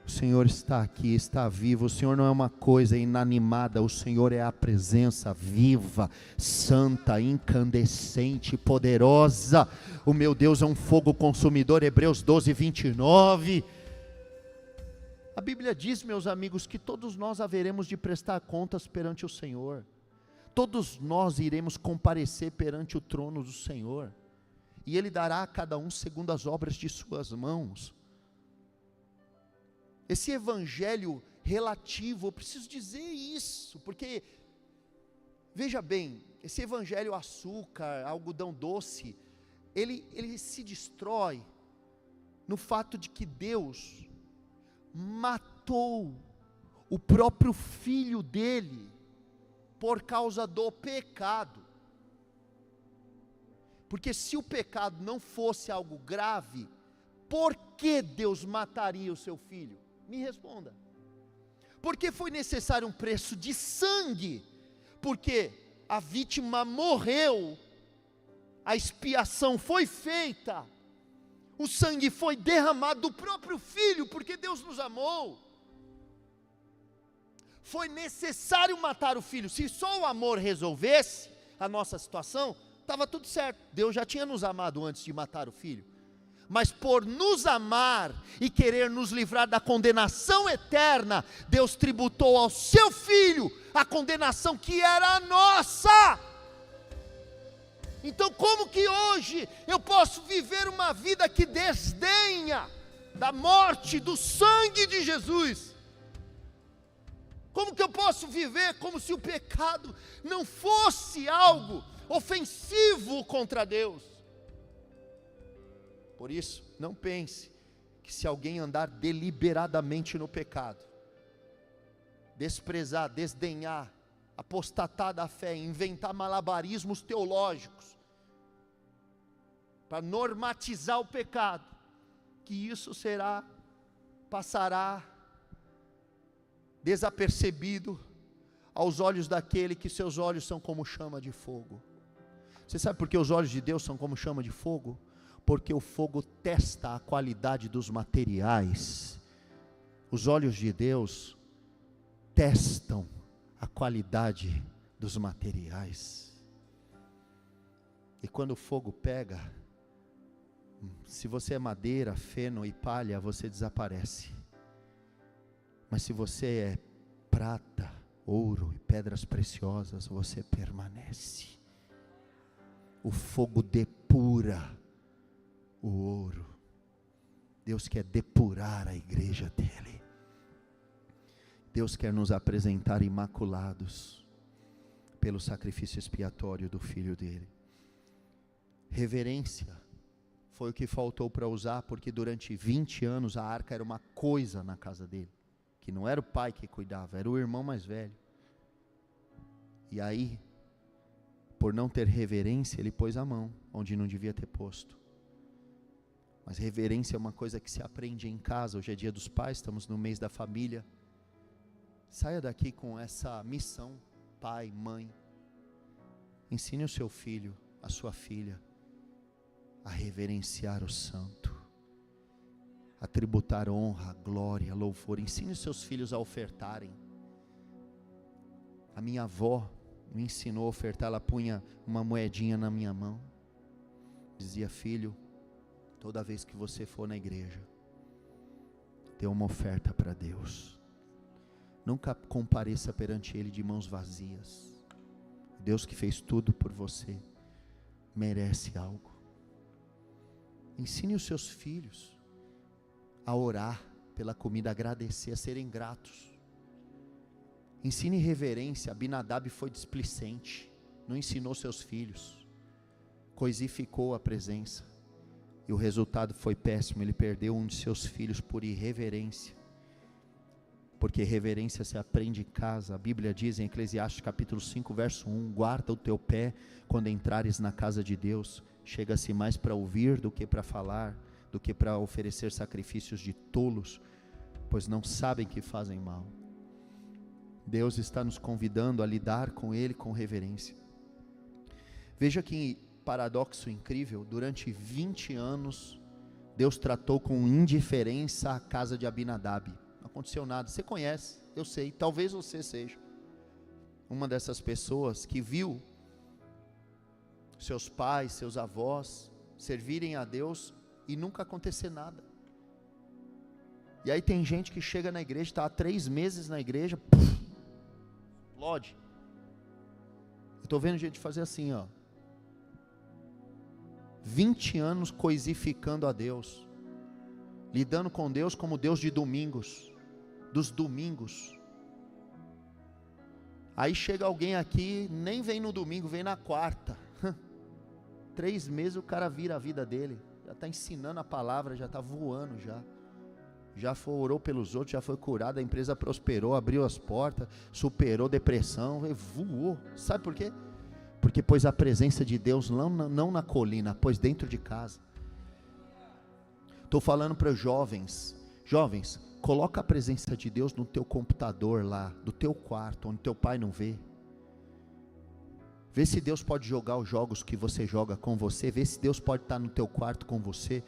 O Senhor está aqui, está vivo. O Senhor não é uma coisa inanimada, o Senhor é a presença viva, santa, incandescente, poderosa. O meu Deus é um fogo consumidor, Hebreus 12, 29. A Bíblia diz, meus amigos, que todos nós haveremos de prestar contas perante o Senhor. Todos nós iremos comparecer perante o trono do Senhor, e Ele dará a cada um segundo as obras de suas mãos. Esse evangelho relativo, eu preciso dizer isso, porque, veja bem, esse evangelho açúcar, algodão doce, ele se destrói no fato de que Deus matou o próprio filho dele, por causa do pecado. Porque se o pecado não fosse algo grave, por que Deus mataria o seu filho? Me responda. Porque foi necessário um preço de sangue, porque a vítima morreu, a expiação foi feita, o sangue foi derramado do próprio filho, porque Deus nos amou. Foi necessário matar o filho. Se só o amor resolvesse a nossa situação, estava tudo certo. Deus já tinha nos amado antes de matar o filho. Mas por nos amar e querer nos livrar da condenação eterna, Deus tributou ao seu filho a condenação que era a nossa. Então como que hoje eu posso viver uma vida que desdenha da morte, do sangue de Jesus? Como que eu posso viver como se o pecado não fosse algo ofensivo contra Deus? Por isso, não pense que se alguém andar deliberadamente no pecado, desprezar, desdenhar, apostatar da fé, inventar malabarismos teológicos, para normatizar o pecado, que isso passará desapercebido aos olhos daquele que seus olhos são como chama de fogo. Você sabe por que os olhos de Deus são como chama de fogo? Porque o fogo testa a qualidade dos materiais. Os olhos de Deus testam a qualidade dos materiais. E quando o fogo pega, se você é madeira, feno e palha, você desaparece. Mas se você é prata, ouro e pedras preciosas, você permanece. O fogo depura o ouro. Deus quer depurar a igreja dele. Deus quer nos apresentar imaculados pelo sacrifício expiatório do Filho dele. Reverência foi o que faltou para usar, porque durante 20 anos a arca era uma coisa na casa dele, que não era o pai que cuidava, era o irmão mais velho. E aí, por não ter reverência, ele pôs a mão onde não devia ter posto. Mas reverência é uma coisa que se aprende em casa. Hoje é dia dos pais, estamos no mês da família. Saia daqui com essa missão, pai, mãe. Ensine o seu filho, a sua filha, a reverenciar o santo, a tributar honra, glória, louvor. Ensine os seus filhos a ofertarem. A minha avó me ensinou a ofertar. Ela punha uma moedinha na minha mão, dizia: filho, toda vez que você for na igreja, dê uma oferta para Deus. Nunca compareça perante Ele de mãos vazias. Deus que fez tudo por você merece algo. Ensine os seus filhos a orar pela comida, a agradecer, a serem gratos. Ensine reverência. Abinadab foi displicente, não ensinou seus filhos, coisificou a presença, e o resultado foi péssimo. Ele perdeu um de seus filhos por irreverência, porque reverência se aprende em casa. A Bíblia diz em Eclesiastes capítulo 5 verso 1, guarda o teu pé quando entrares na casa de Deus. Chega-se mais para ouvir do que para falar, do que para oferecer sacrifícios de tolos, pois não sabem que fazem mal. Deus está nos convidando a lidar com Ele com reverência. Veja que paradoxo incrível, durante 20 anos, Deus tratou com indiferença a casa de Abinadab. Não aconteceu nada, você conhece, eu sei, talvez você seja uma dessas pessoas que viu seus pais, seus avós servirem a Deus e nunca acontecer nada. E aí tem gente que chega na igreja, está há 3 meses na igreja, explode. Eu estou vendo gente fazer assim, 20 anos coisificando a Deus, lidando com Deus como Deus de domingos, dos domingos. Aí chega alguém aqui, nem vem no domingo, vem na quarta. 3 meses o cara vira a vida dele, já está ensinando a palavra, já está voando já orou pelos outros, já foi curado, a empresa prosperou, abriu as portas, superou depressão, voou. Sabe por quê? Porque pôs a presença de Deus não na colina, pôs dentro de casa. Estou falando para os jovens, coloca a presença de Deus no teu computador lá, do teu quarto, onde teu pai não vê. Vê se Deus pode jogar os jogos que você joga com você, vê se Deus pode estar no teu quarto com você,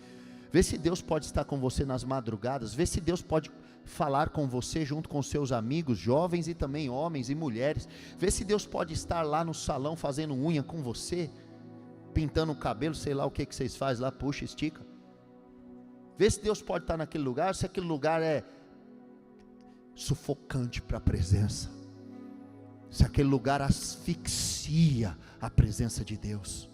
vê se Deus pode estar com você nas madrugadas, vê se Deus pode falar com você junto com seus amigos, jovens e também homens e mulheres, vê se Deus pode estar lá no salão fazendo unha com você, pintando o cabelo, sei lá o que vocês fazem lá, puxa, estica, vê se Deus pode estar naquele lugar, se aquele lugar é sufocante para a presença, se aquele lugar asfixia a presença de Deus,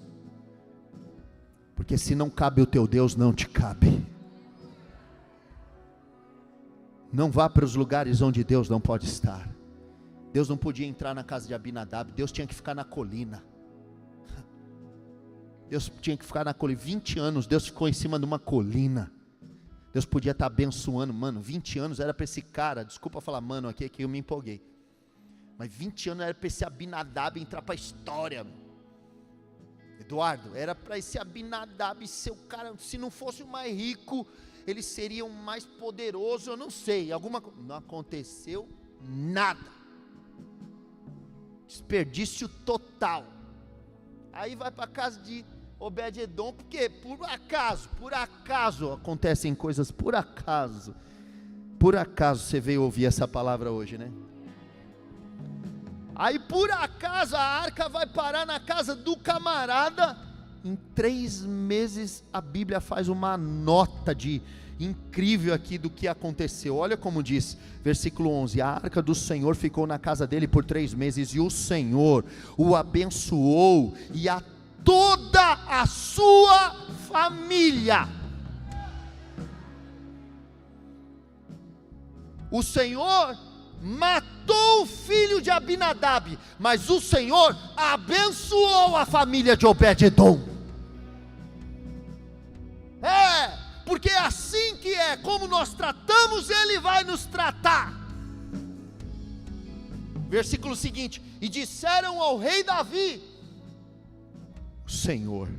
porque se não cabe o teu Deus, não te cabe. Não vá para os lugares onde Deus não pode estar. Deus não podia entrar na casa de Abinadab, Deus tinha que ficar na colina. Deus tinha que ficar na colina, 20 anos Deus ficou em cima de uma colina. Deus podia estar abençoando, 20 anos era para esse cara, desculpa falar mano aqui, que eu me empolguei. Mas 20 anos era para esse Abinadab entrar para a história, Eduardo, era para esse Abinadab ser o cara, se não fosse o mais rico, ele seria o mais poderoso, eu não sei, não aconteceu nada, desperdício total. Aí vai para a casa de Obed-edom, porque por acaso acontecem coisas, por acaso você veio ouvir essa palavra hoje, né? Aí por acaso a arca vai parar na casa do camarada, em 3 meses a Bíblia faz uma nota incrível aqui do que aconteceu. Olha como diz, versículo 11, a arca do Senhor ficou na casa dele por 3 meses, e o Senhor o abençoou, e a toda a sua família. O Senhor matou o filho de Abinadab, mas o Senhor abençoou a família de Obed-edom. Porque é assim que é, como nós tratamos, Ele vai nos tratar. Versículo seguinte, e disseram ao rei Davi, o Senhor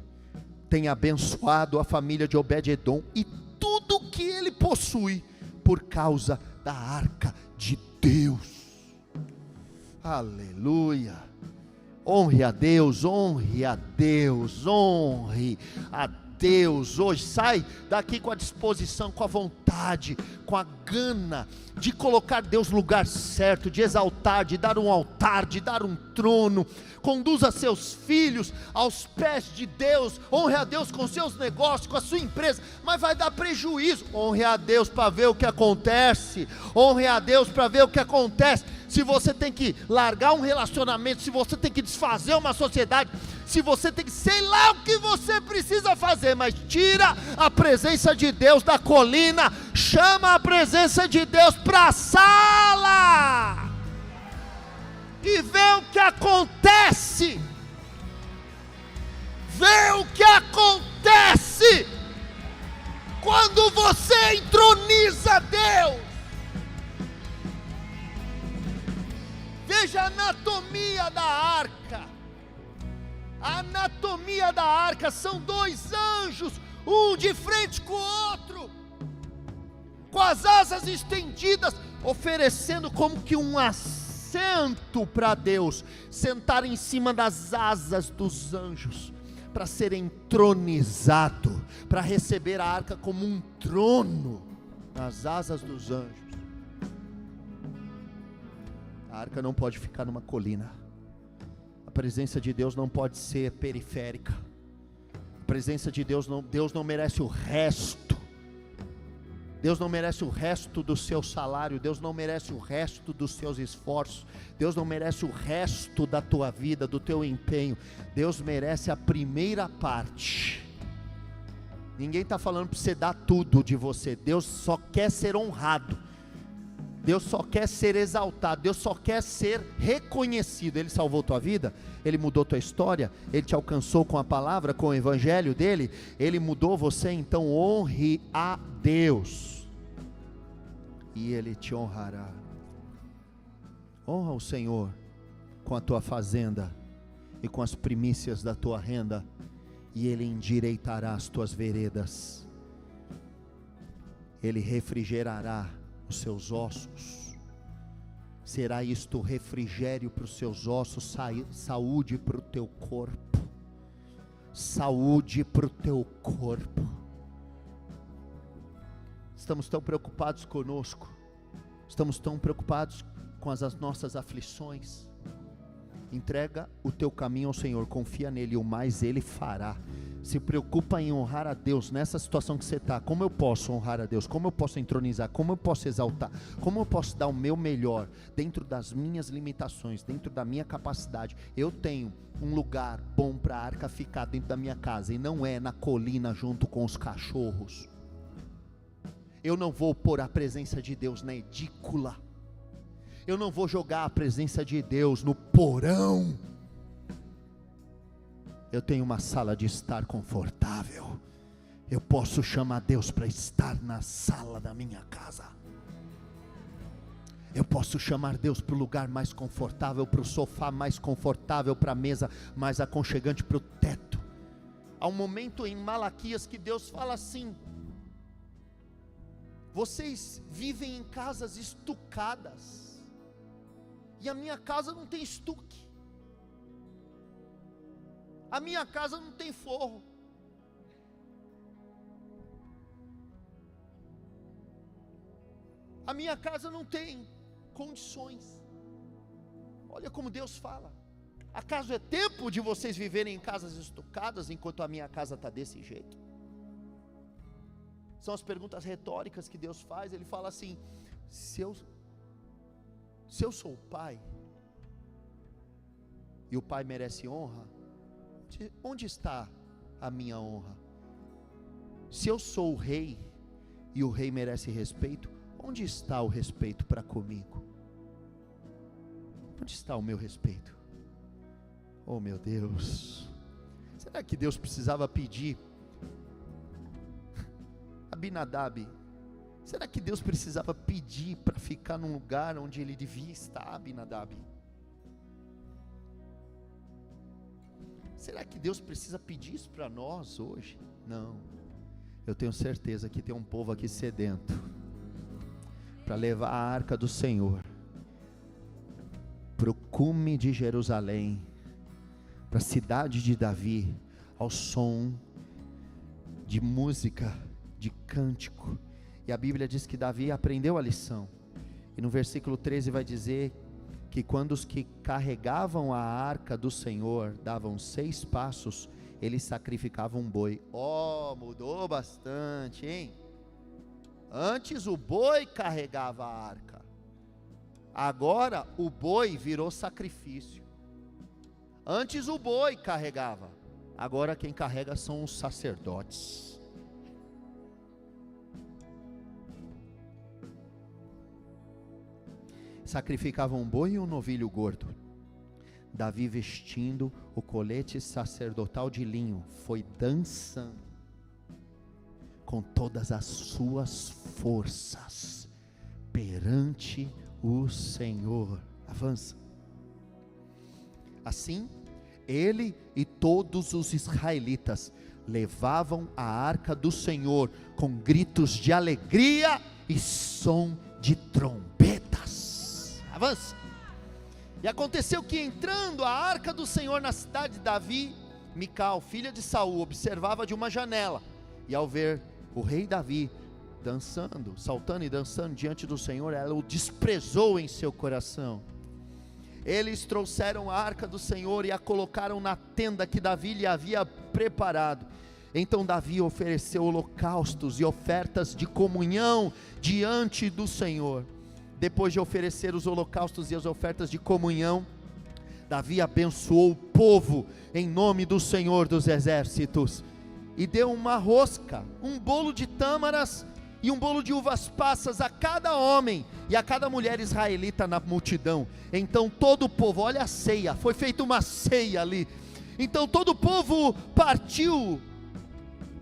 tem abençoado a família de Obed-edom e tudo que ele possui, por causa da arca de Deus. Aleluia. Honre a Deus, honre a Deus, honre a Deus. Hoje sai daqui com a disposição, com a vontade, com a gana de colocar Deus no lugar certo, de exaltar, de dar um altar, de dar um trono. Conduza seus filhos aos pés de Deus. Honre a Deus com seus negócios, com a sua empresa, mas vai dar prejuízo. Honre a Deus para ver o que acontece. Honre a Deus para ver o que acontece. Se você tem que largar um relacionamento, se você tem que desfazer uma sociedade, se você tem que, sei lá o que você precisa fazer, mas tira a presença de Deus da colina, chama a presença de Deus para a sala e vê o que acontece. Vê o que acontece quando você entroniza Deus. Veja a anatomia da arca. A anatomia da arca são 2 anjos, um de frente com o outro, com as asas estendidas, oferecendo como que um assento para Deus, sentar em cima das asas dos anjos, para ser entronizado, para receber a arca como um trono nas asas dos anjos. A arca não pode ficar numa colina. A presença de Deus não pode ser periférica. A presença de Deus não merece o resto. Deus não merece o resto do seu salário. Deus não merece o resto dos seus esforços. Deus não merece o resto da tua vida, do teu empenho. Deus merece a primeira parte. Ninguém está falando para você dar tudo de você. Deus só quer ser honrado. Deus só quer ser exaltado. Deus só quer ser reconhecido. Ele salvou tua vida, Ele mudou tua história, Ele te alcançou com a palavra, com o evangelho dEle, Ele mudou você. Então honre a Deus, e Ele te honrará. Honra o Senhor com a tua fazenda e com as primícias da tua renda, e Ele endireitará as tuas veredas. Ele refrigerará os seus ossos. Será isto refrigério para os seus ossos, saúde para o teu corpo. Saúde para o teu corpo. Estamos tão preocupados conosco, estamos tão preocupados com as nossas aflições. Entrega o teu caminho ao Senhor, confia nele, o mais Ele fará. Se preocupa em honrar a Deus nessa situação que você está. Como eu posso honrar a Deus? Como eu posso entronizar? Como eu posso exaltar? Como eu posso dar o meu melhor dentro das minhas limitações, dentro da minha capacidade? Eu tenho um lugar bom para a arca ficar dentro da minha casa, e não é na colina junto com os cachorros. Eu não vou pôr a presença de Deus na edícula. Eu não vou jogar a presença de Deus no porão. Eu tenho uma sala de estar confortável. Eu posso chamar Deus para estar na sala da minha casa. Eu posso chamar Deus para o lugar mais confortável, para o sofá mais confortável, para a mesa mais aconchegante, para o teto. Há um momento em Malaquias que Deus fala assim: vocês vivem em casas estucadas, e a minha casa não tem estuque. A minha casa não tem forro. A minha casa não tem condições. Olha como Deus fala. Acaso é tempo de vocês viverem em casas estucadas, enquanto a minha casa está desse jeito? São as perguntas retóricas que Deus faz. Ele fala assim: se eu sou o pai, e o pai merece honra, onde está a minha honra? Se eu sou o rei, e o rei merece respeito, onde está o respeito para comigo? Onde está o meu respeito? Oh meu Deus, será que Deus precisava pedir? Abinadab, será que Deus precisava pedir para ficar num lugar onde ele devia estar? Abinadab, será que Deus precisa pedir isso para nós hoje? Não. Eu tenho certeza que tem um povo aqui sedento para levar a arca do Senhor para o cume de Jerusalém, para a cidade de Davi, ao som de música, de cântico. E a Bíblia diz que Davi aprendeu a lição, e no versículo 13 vai dizer que quando os que carregavam a arca do Senhor davam 6 passos, eles sacrificavam um boi. Mudou bastante, hein? Antes o boi carregava a arca, agora o boi virou sacrifício. Antes o boi carregava, agora quem carrega são os sacerdotes. Sacrificavam um boi e um novilho gordo. Davi, vestindo o colete sacerdotal de linho, foi dançando com todas as suas forças perante o Senhor. Avança. Assim, ele e todos os israelitas levavam a arca do Senhor com gritos de alegria e som de trombetas. Avança. E aconteceu que, entrando a arca do Senhor na cidade de Davi, Mical, filha de Saul, observava de uma janela, e ao ver o rei Davi dançando, saltando e dançando diante do Senhor, ela o desprezou em seu coração. Eles trouxeram a arca do Senhor e a colocaram na tenda que Davi lhe havia preparado. Então Davi ofereceu holocaustos e ofertas de comunhão diante do Senhor. Depois de oferecer os holocaustos e as ofertas de comunhão, Davi abençoou o povo em nome do Senhor dos exércitos, e deu uma rosca, um bolo de tâmaras e um bolo de uvas passas a cada homem e a cada mulher israelita na multidão. Então todo o povo, olha a ceia, foi feita uma ceia ali. Então todo o povo partiu,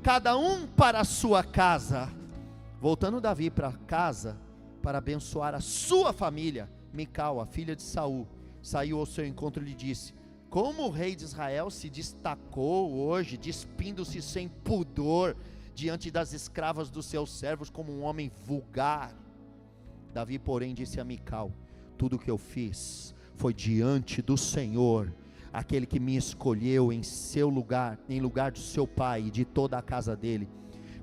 cada um para a sua casa. Voltando Davi para casa, para abençoar a sua família, Mical, a filha de Saul, saiu ao seu encontro e lhe disse: como o rei de Israel se destacou hoje, despindo-se sem pudor diante das escravas dos seus servos, como um homem vulgar. Davi, porém, disse a Mical: tudo o que eu fiz foi diante do Senhor, aquele que me escolheu em seu lugar, em lugar de seu pai e de toda a casa dele,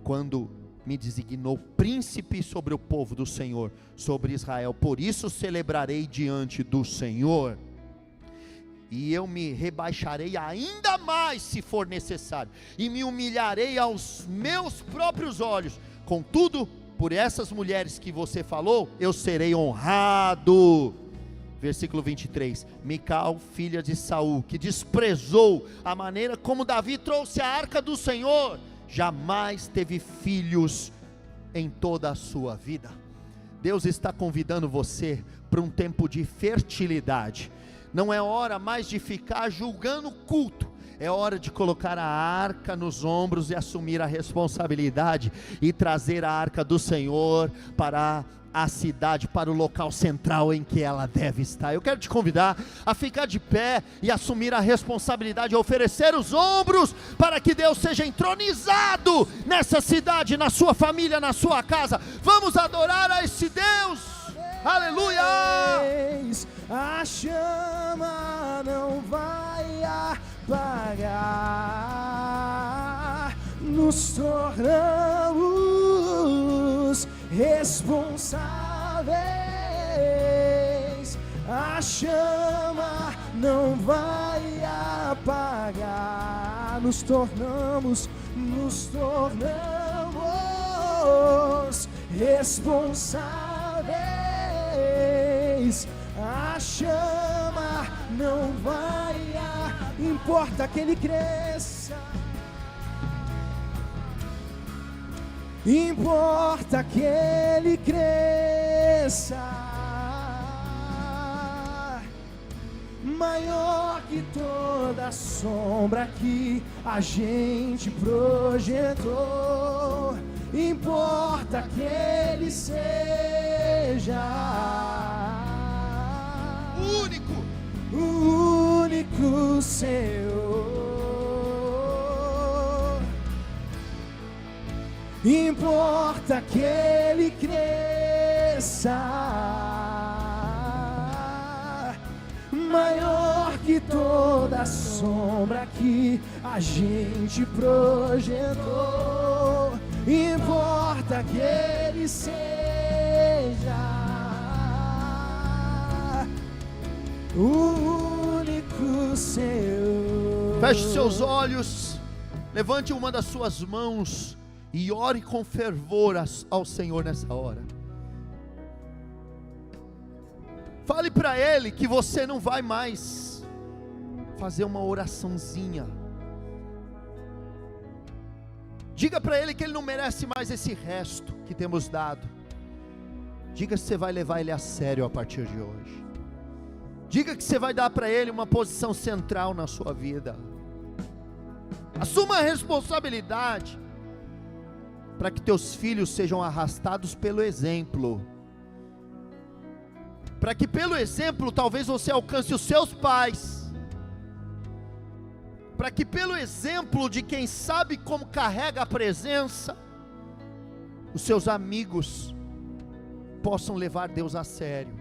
quando me designou príncipe sobre o povo do Senhor, sobre Israel. Por isso celebrarei diante do Senhor, e eu me rebaixarei ainda mais se for necessário, e me humilharei aos meus próprios olhos. Contudo, por essas mulheres que você falou, eu serei honrado. Versículo 23, Mical, filha de Saul, que desprezou a maneira como Davi trouxe a arca do Senhor, jamais teve filhos em toda a sua vida. Deus está convidando você para um tempo de fertilidade. Não é hora mais de ficar julgando o culto, é hora de colocar a arca nos ombros e assumir a responsabilidade, e trazer a arca do Senhor para a cidade, para o local central em que ela deve estar. Eu quero te convidar a ficar de pé e assumir a responsabilidade, a oferecer os ombros, para que Deus seja entronizado nessa cidade, na sua família, na sua casa. Vamos adorar a esse Deus. Aleluia! A chama não vai apagar, nos tornamos responsáveis. A chama não vai apagar, nos tornamos responsáveis. A chama não vai, importa que ele cresça, importa que ele cresça, maior que toda sombra que a gente projetou. Importa que ele seja o único Senhor. Importa que ele cresça, maior que toda sombra que a gente projetou. Importa que ele seja o único Senhor. Feche seus olhos, levante uma das suas mãos e ore com fervor ao Senhor nessa hora. Fale para Ele que você não vai mais fazer uma oraçãozinha. Diga para Ele que Ele não merece mais esse resto que temos dado. Diga que você vai levar Ele a sério a partir de hoje. Diga que você vai dar para Ele uma posição central na sua vida. Assuma a responsabilidade para que teus filhos sejam arrastados pelo exemplo. Para que pelo exemplo talvez você alcance os seus pais. Para que pelo exemplo de quem sabe como carrega a presença, os seus amigos possam levar Deus a sério.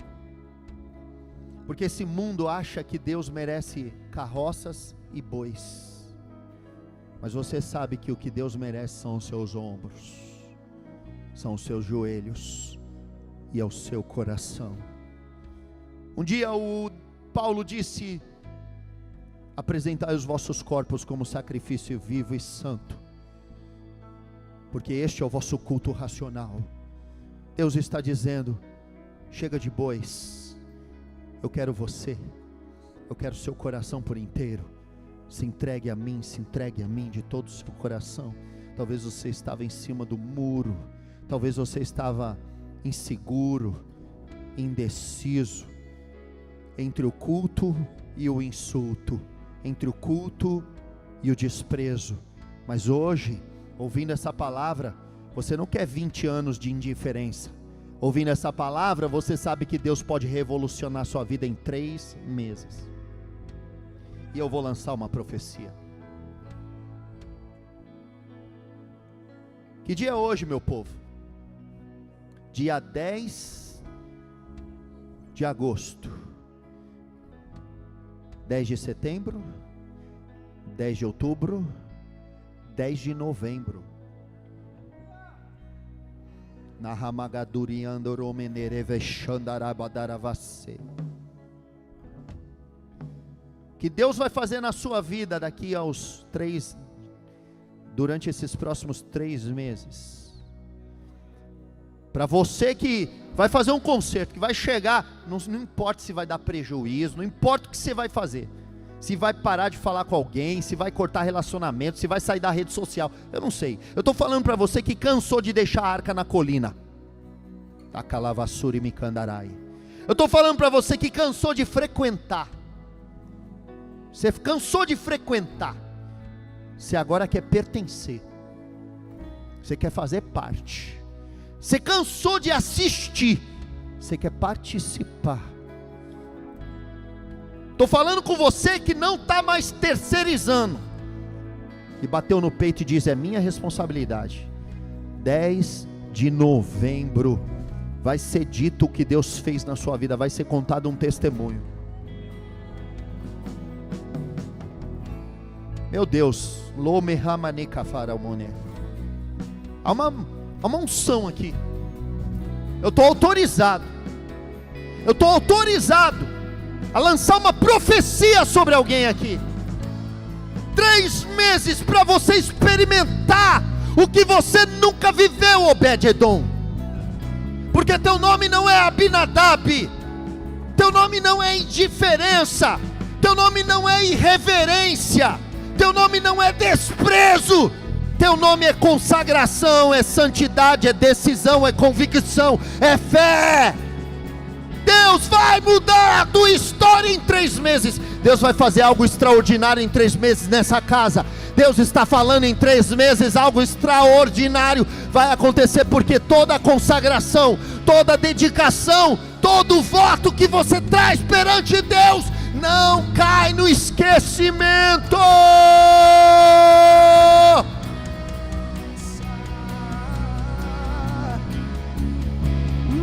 Porque esse mundo acha que Deus merece carroças e bois, mas você sabe que o que Deus merece são os seus ombros, são os seus joelhos e é o seu coração. Um dia o Paulo disse: apresentai os vossos corpos como sacrifício vivo e santo, porque este é o vosso culto racional. Deus está dizendo: chega de bois, eu quero você, eu quero seu coração por inteiro. Se entregue a mim, se entregue a mim de todo o seu coração. Talvez você estava em cima do muro, talvez você estava inseguro, indeciso, entre o culto e o insulto, entre o culto e o desprezo. Mas hoje, ouvindo essa palavra, você não quer 20 anos de indiferença. Ouvindo essa palavra, você sabe que Deus pode revolucionar sua vida em 3 meses. E eu vou lançar uma profecia. Que dia é hoje, meu povo? Dia 10 de agosto. 10 de setembro, 10 de outubro, 10 de novembro. Que Deus vai fazer na sua vida daqui aos 3, durante esses próximos 3 meses. Para você que vai fazer um concerto, que vai chegar, não importa se vai dar prejuízo, não importa o que você vai fazer, se vai parar de falar com alguém, se vai cortar relacionamento, se vai sair da rede social, eu não sei. Eu estou falando para você que cansou de deixar a arca na colina. Eu estou falando para você que cansou de frequentar. Você cansou de frequentar. Você agora quer pertencer. Você quer fazer parte. Você cansou de assistir. Você quer participar. Estou falando com você que não está mais terceirizando. E bateu no peito e diz: é minha responsabilidade. 10 de novembro vai ser dito o que Deus fez na sua vida. Vai ser contado um testemunho. Meu Deus, há uma unção aqui. Eu estou autorizado a lançar uma profecia sobre alguém aqui. 3 meses para você experimentar o que você nunca viveu, Obed-edom. Porque teu nome não é Abinadab, teu nome não é indiferença, teu nome não é irreverência, teu nome não é desprezo, teu nome é consagração, é santidade, é decisão, é convicção, é fé. Deus vai mudar a tua história em 3 meses. Deus vai fazer algo extraordinário em 3 meses nessa casa. Deus está falando em 3 meses, algo extraordinário vai acontecer, porque toda a consagração, toda a dedicação, todo o voto que você traz perante Deus não cai no esquecimento.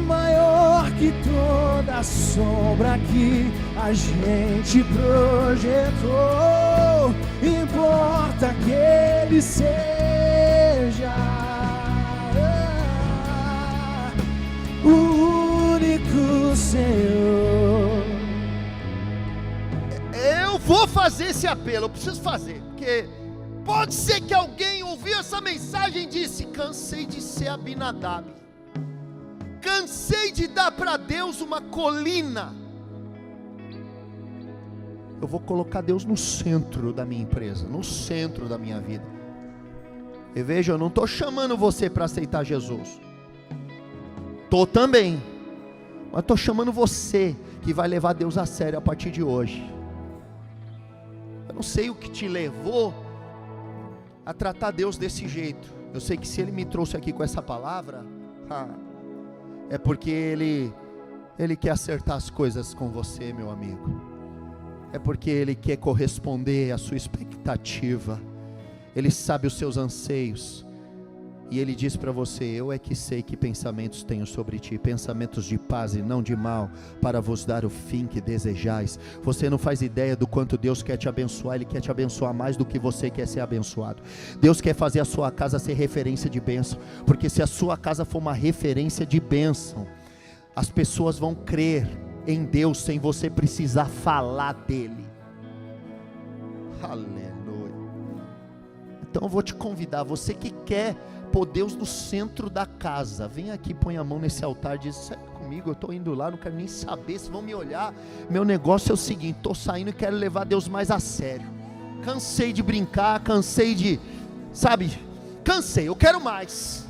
Maior que toda sombra que a gente projetou, importa que Ele seja o único Senhor. Eu vou fazer esse apelo, eu preciso fazer, porque pode ser que alguém ouviu essa mensagem e disse: cansei de ser Abinadab, cansei de dar para Deus uma colina. Eu vou colocar Deus no centro da minha empresa, no centro da minha vida. E veja, eu não estou chamando você para aceitar Jesus, estou também, mas estou chamando você que vai levar Deus a sério a partir de hoje. Eu não sei o que te levou a tratar Deus desse jeito. Eu sei que se Ele me trouxe aqui com essa palavra, é porque Ele quer acertar as coisas com você, meu amigo. É porque Ele quer corresponder à sua expectativa. Ele sabe os seus anseios. E Ele diz para você: eu é que sei que pensamentos tenho sobre ti, pensamentos de paz e não de mal, para vos dar o fim que desejais. Você não faz ideia do quanto Deus quer te abençoar. Ele quer te abençoar mais do que você quer ser abençoado. Deus quer fazer a sua casa ser referência de bênção, porque se a sua casa for uma referência de bênção, as pessoas vão crer em Deus sem você precisar falar dele. Aleluia. Então eu vou te convidar, você que quer pôr Deus no centro da casa, vem aqui, põe a mão nesse altar e diz: sai comigo, eu estou indo lá, não quero nem saber se vão me olhar. Meu negócio é o seguinte: estou saindo e quero levar Deus mais a sério. Cansei de brincar, cansei de, cansei, eu quero mais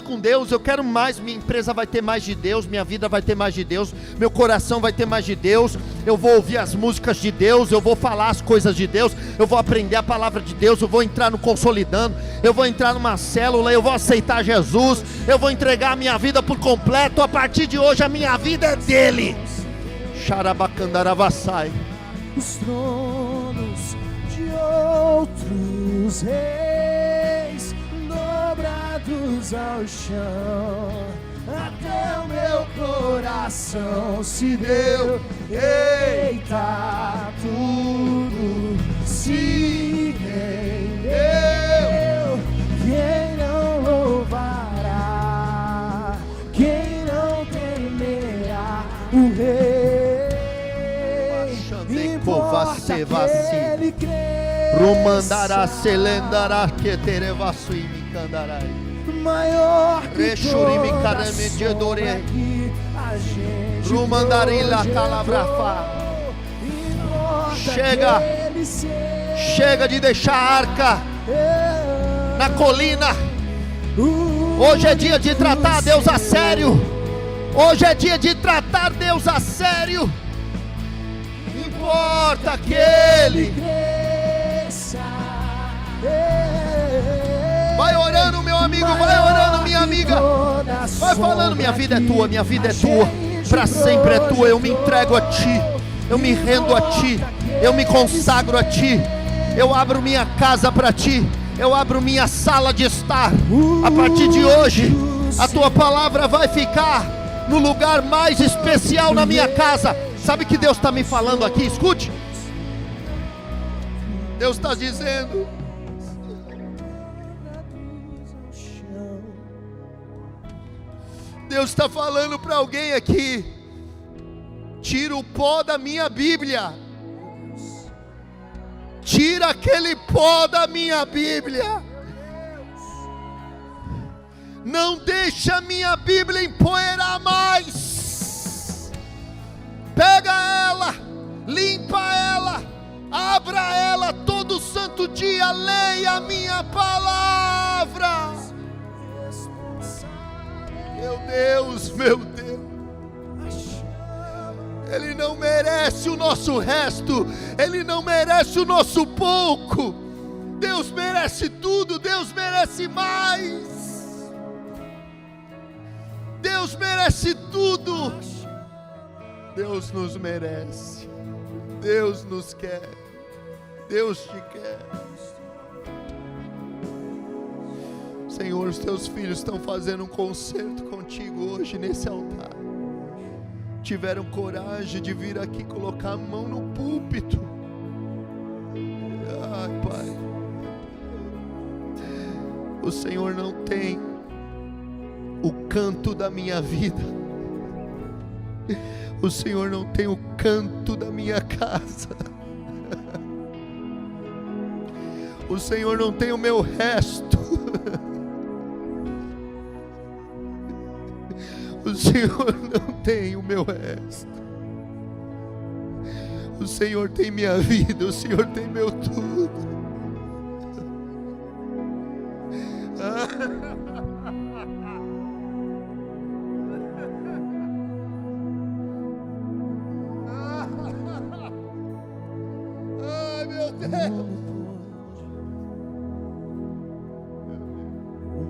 com Deus, eu quero mais. Minha empresa vai ter mais de Deus, minha vida vai ter mais de Deus, meu coração vai ter mais de Deus, eu vou ouvir as músicas de Deus, eu vou falar as coisas de Deus, eu vou aprender a palavra de Deus, eu vou entrar no Consolidando, eu vou entrar numa célula, eu vou aceitar Jesus, eu vou entregar a minha vida por completo. A partir de hoje a minha vida é dele. Xarabacandaravassai. Os tronos de outros reis dobrados ao chão, até o meu coração se deu. Eita, tudo se rendeu. Quem não louvará, quem não temerá o rei? Importa que ele crê. Rumandará, selendará, que terevassu e me candarai. Maior que Rechurimi toda carame de adore. sombra que a gente Rumandarila projetou. calabrafa. Importa Chega. que ele seja. Chega de deixar a arca na colina. Hoje é dia de tratar Deus a sério. Hoje é dia de tratar Deus a sério. Importa que ele cresça. vai orando, meu amigo, vai orando, minha amiga. Vai falando: minha vida é tua, minha vida é tua, para sempre é tua. Eu me entrego a ti, eu me rendo a ti, eu me consagro a ti. Eu abro minha casa para ti, eu abro minha sala de estar. A partir de hoje, a tua palavra vai ficar no lugar mais especial na minha casa. Sabe o que Deus está me falando aqui? Escute. Deus está dizendo: Deus está falando para alguém aqui: tira o pó da minha Bíblia. Tira aquele pó da minha Bíblia. Não deixa a minha Bíblia empoeirar mais. Pega ela, limpa ela, abra ela todo santo dia, leia a minha palavra. Meu Deus, meu Deus. Ele não merece o nosso resto, Ele não merece o nosso pouco. Deus merece tudo, Deus merece mais. Deus merece tudo. Deus nos merece, Deus nos quer, Deus te quer. Senhor, os teus filhos estão fazendo um concerto contigo hoje nesse altar. Tiveram coragem de vir aqui colocar a mão no púlpito. Ai, Pai, o Senhor não tem o canto da minha vida. O Senhor não tem o canto da minha casa. O Senhor não tem o meu resto. O Senhor não tem o meu resto. O Senhor tem minha vida, o Senhor tem meu tudo. Ai, meu Deus.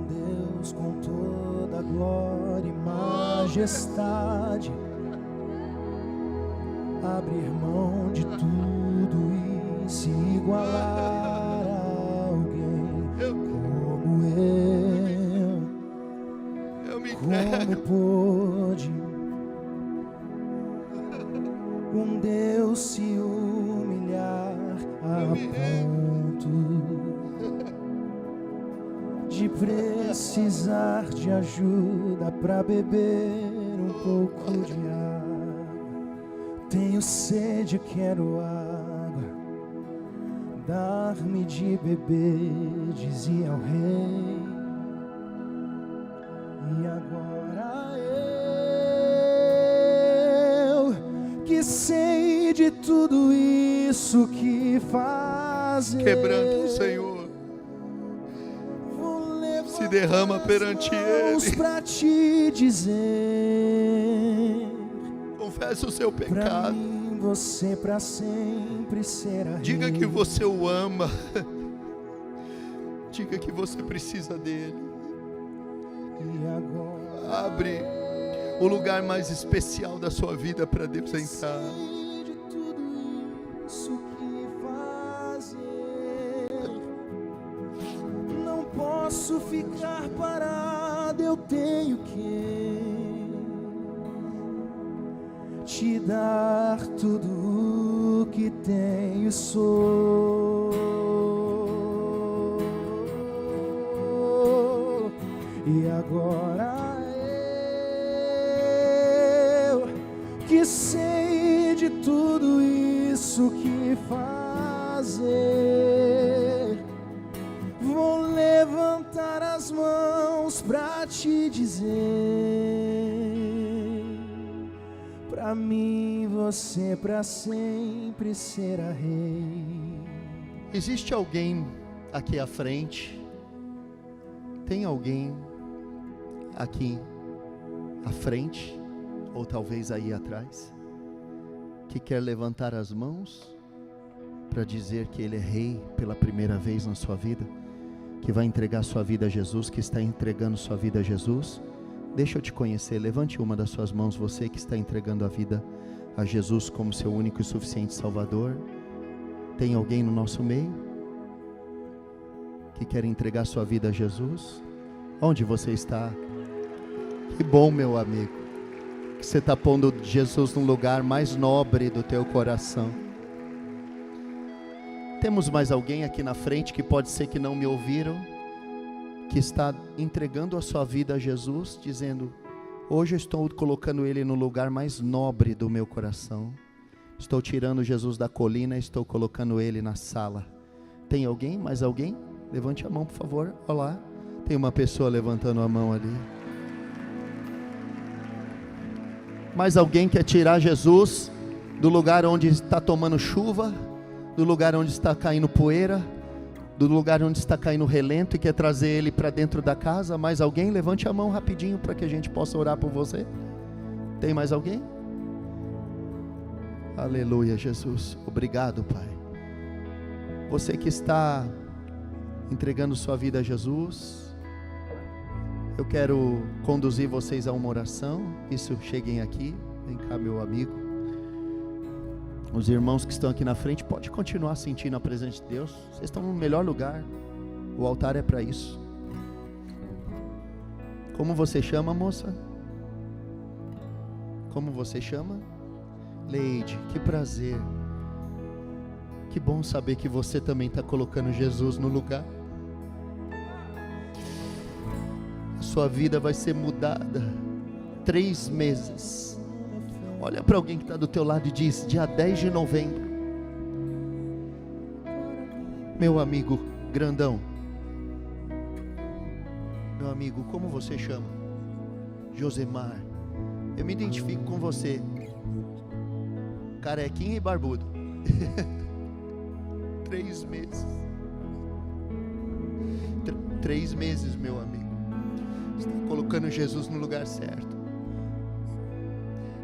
Deus com toda glória e majestade, abrir mão de tudo e se igualar a alguém como Ele. Eu me entrego. Como pôde um Deus se humilhar a ponto de precisar de ajuda para beber um pouco de água? Tenho sede, quero água, dar-me de beber, dizia o rei. E agora eu, que sei de tudo isso que fazer, Quebrando o Senhor, se derrama perante Ele. Para te dizer, confessa o seu pra pecado. mim você pra sempre será rei. Diga que você o ama. Diga que você precisa dele. E agora Abre o lugar mais especial da sua vida para Deus entrar. sei de tudo isso que fazer. Não posso ficar parado, eu tenho que te dar tudo o que tenho e sou. E agora eu, que sei de tudo isso que fazer, vou levantar as mãos pra te dizer, pra mim você pra sempre será rei. Existe alguém aqui à frente? Tem alguém aqui à frente, ou talvez aí atrás, que quer levantar as mãos para dizer que Ele é Rei pela primeira vez na sua vida, que vai entregar sua vida a Jesus, que está entregando sua vida a Jesus? Deixa eu te conhecer, levante uma das suas mãos, você que está entregando a vida a Jesus como seu único e suficiente Salvador. Tem alguém no nosso meio que quer entregar sua vida a Jesus? Onde você está? Que bom, meu amigo, que você está pondo Jesus no lugar mais nobre do teu coração. Temos mais alguém aqui na frente que pode ser que não me ouviram, que está entregando a sua vida a Jesus, dizendo: hoje eu estou colocando Ele no lugar mais nobre do meu coração. Estou tirando Jesus da colina, estou colocando Ele na sala. Tem alguém? Mais alguém? Levante a mão, por favor. Olá. Tem uma pessoa levantando a mão ali. Mais alguém quer tirar Jesus do lugar onde está tomando chuva, do lugar onde está caindo poeira, do lugar onde está caindo relento, e quer trazer Ele para dentro da casa? Mais alguém? Levante a mão rapidinho para que a gente possa orar por você. Tem mais alguém? Aleluia, Jesus. Obrigado, Pai. Você que está entregando sua vida a Jesus, eu quero conduzir vocês a uma oração. Isso, cheguem aqui. Vem cá, meu amigo. Os irmãos que estão aqui na frente, pode continuar sentindo a presença de Deus. Vocês estão no melhor lugar. O altar é para isso. Como você chama, moça? Como você chama? Leide, que prazer. Que bom saber que você também está colocando Jesus no lugar. A sua vida vai ser mudada. 3 meses. Olha para alguém que está do teu lado e diz: dia 10 de novembro. Meu amigo grandão. Meu amigo, como você chama? Josemar. Eu me identifico com você. Carequinha e barbudo. 3 meses. 3 meses, meu amigo. Está colocando Jesus no lugar certo.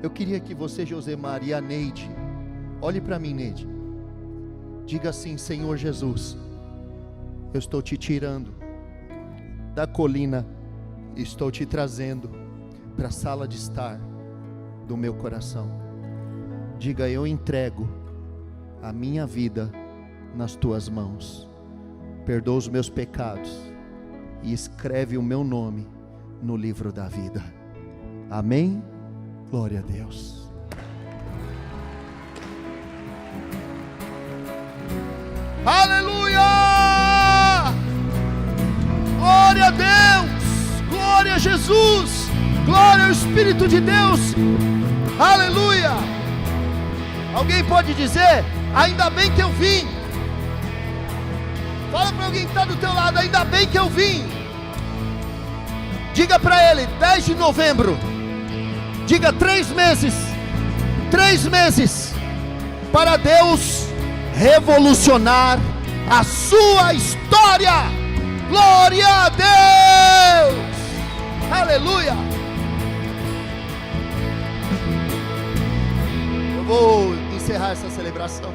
Eu queria que você, Josemar, e a Neide, olhe para mim, Neide. Diga assim: Senhor Jesus, eu estou te tirando da colina, estou te trazendo para a sala de estar do meu coração. Diga: eu entrego a minha vida nas tuas mãos. Perdoa os meus pecados e escreve o meu nome no livro da vida. Amém? Glória a Deus. Aleluia! Glória a Deus! Glória a Jesus! Glória ao Espírito de Deus! Aleluia! Alguém pode dizer: ainda bem que eu vim. Fala para alguém que está do teu lado: ainda bem que eu vim. Diga para ele: 10 de novembro. Diga 3 meses. 3 meses para Deus revolucionar a sua história. Glória a Deus! Aleluia! Eu vou encerrar essa celebração.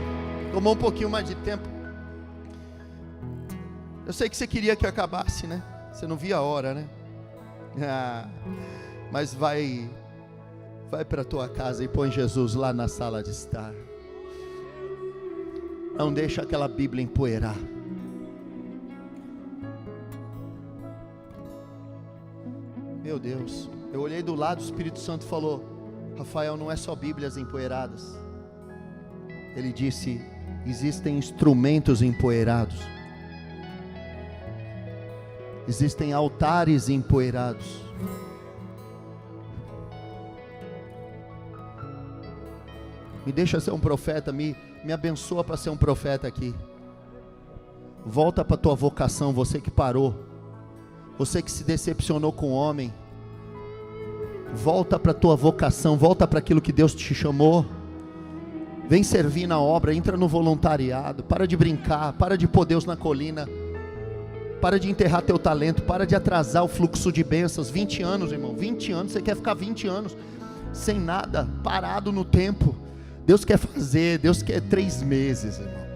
Tomou um pouquinho mais de tempo. Eu sei que você queria que eu acabasse, né? Você não via a hora, né? Mas vai para a tua casa e põe Jesus lá na sala de estar. Não deixa aquela Bíblia empoeirar. Meu Deus, eu olhei do lado, o Espírito Santo falou: Rafael, não é só Bíblias empoeiradas. Ele disse: existem instrumentos empoeirados. Existem altares empoeirados. Me deixa ser um profeta, me abençoa para ser um profeta aqui. Volta para a tua vocação, você que parou, você que se decepcionou com o homem. Volta para a tua vocação, volta para aquilo que Deus te chamou. Vem servir na obra, entra no voluntariado. Para de brincar, para de pôr Deus na colina. Para de enterrar teu talento, para de atrasar o fluxo de bênçãos. 20 anos, irmão, 20 anos, você quer ficar 20 anos sem nada, parado no tempo. Deus quer fazer, Deus quer 3 meses, irmão.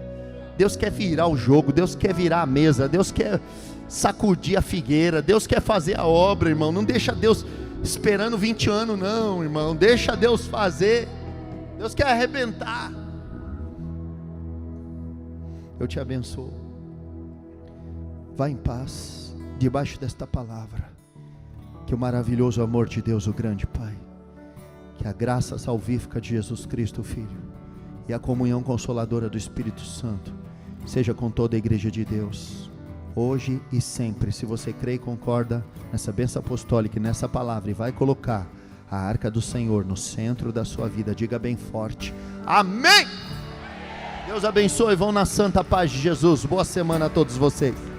Deus quer virar o jogo, Deus quer virar a mesa, Deus quer sacudir a figueira, Deus quer fazer a obra, irmão. Não deixa Deus esperando 20 anos não, irmão. Deixa Deus fazer. Deus quer arrebentar. Eu te abençoo. Vá em paz, debaixo desta palavra. Que o maravilhoso amor de Deus, o grande Pai, que a graça salvífica de Jesus Cristo, Filho, e a comunhão consoladora do Espírito Santo, seja com toda a igreja de Deus, hoje e sempre. Se você crê e concorda nessa bênção apostólica e nessa palavra, e vai colocar a arca do Senhor no centro da sua vida, diga bem forte: amém! Deus abençoe, vão na santa paz de Jesus. Boa semana a todos vocês.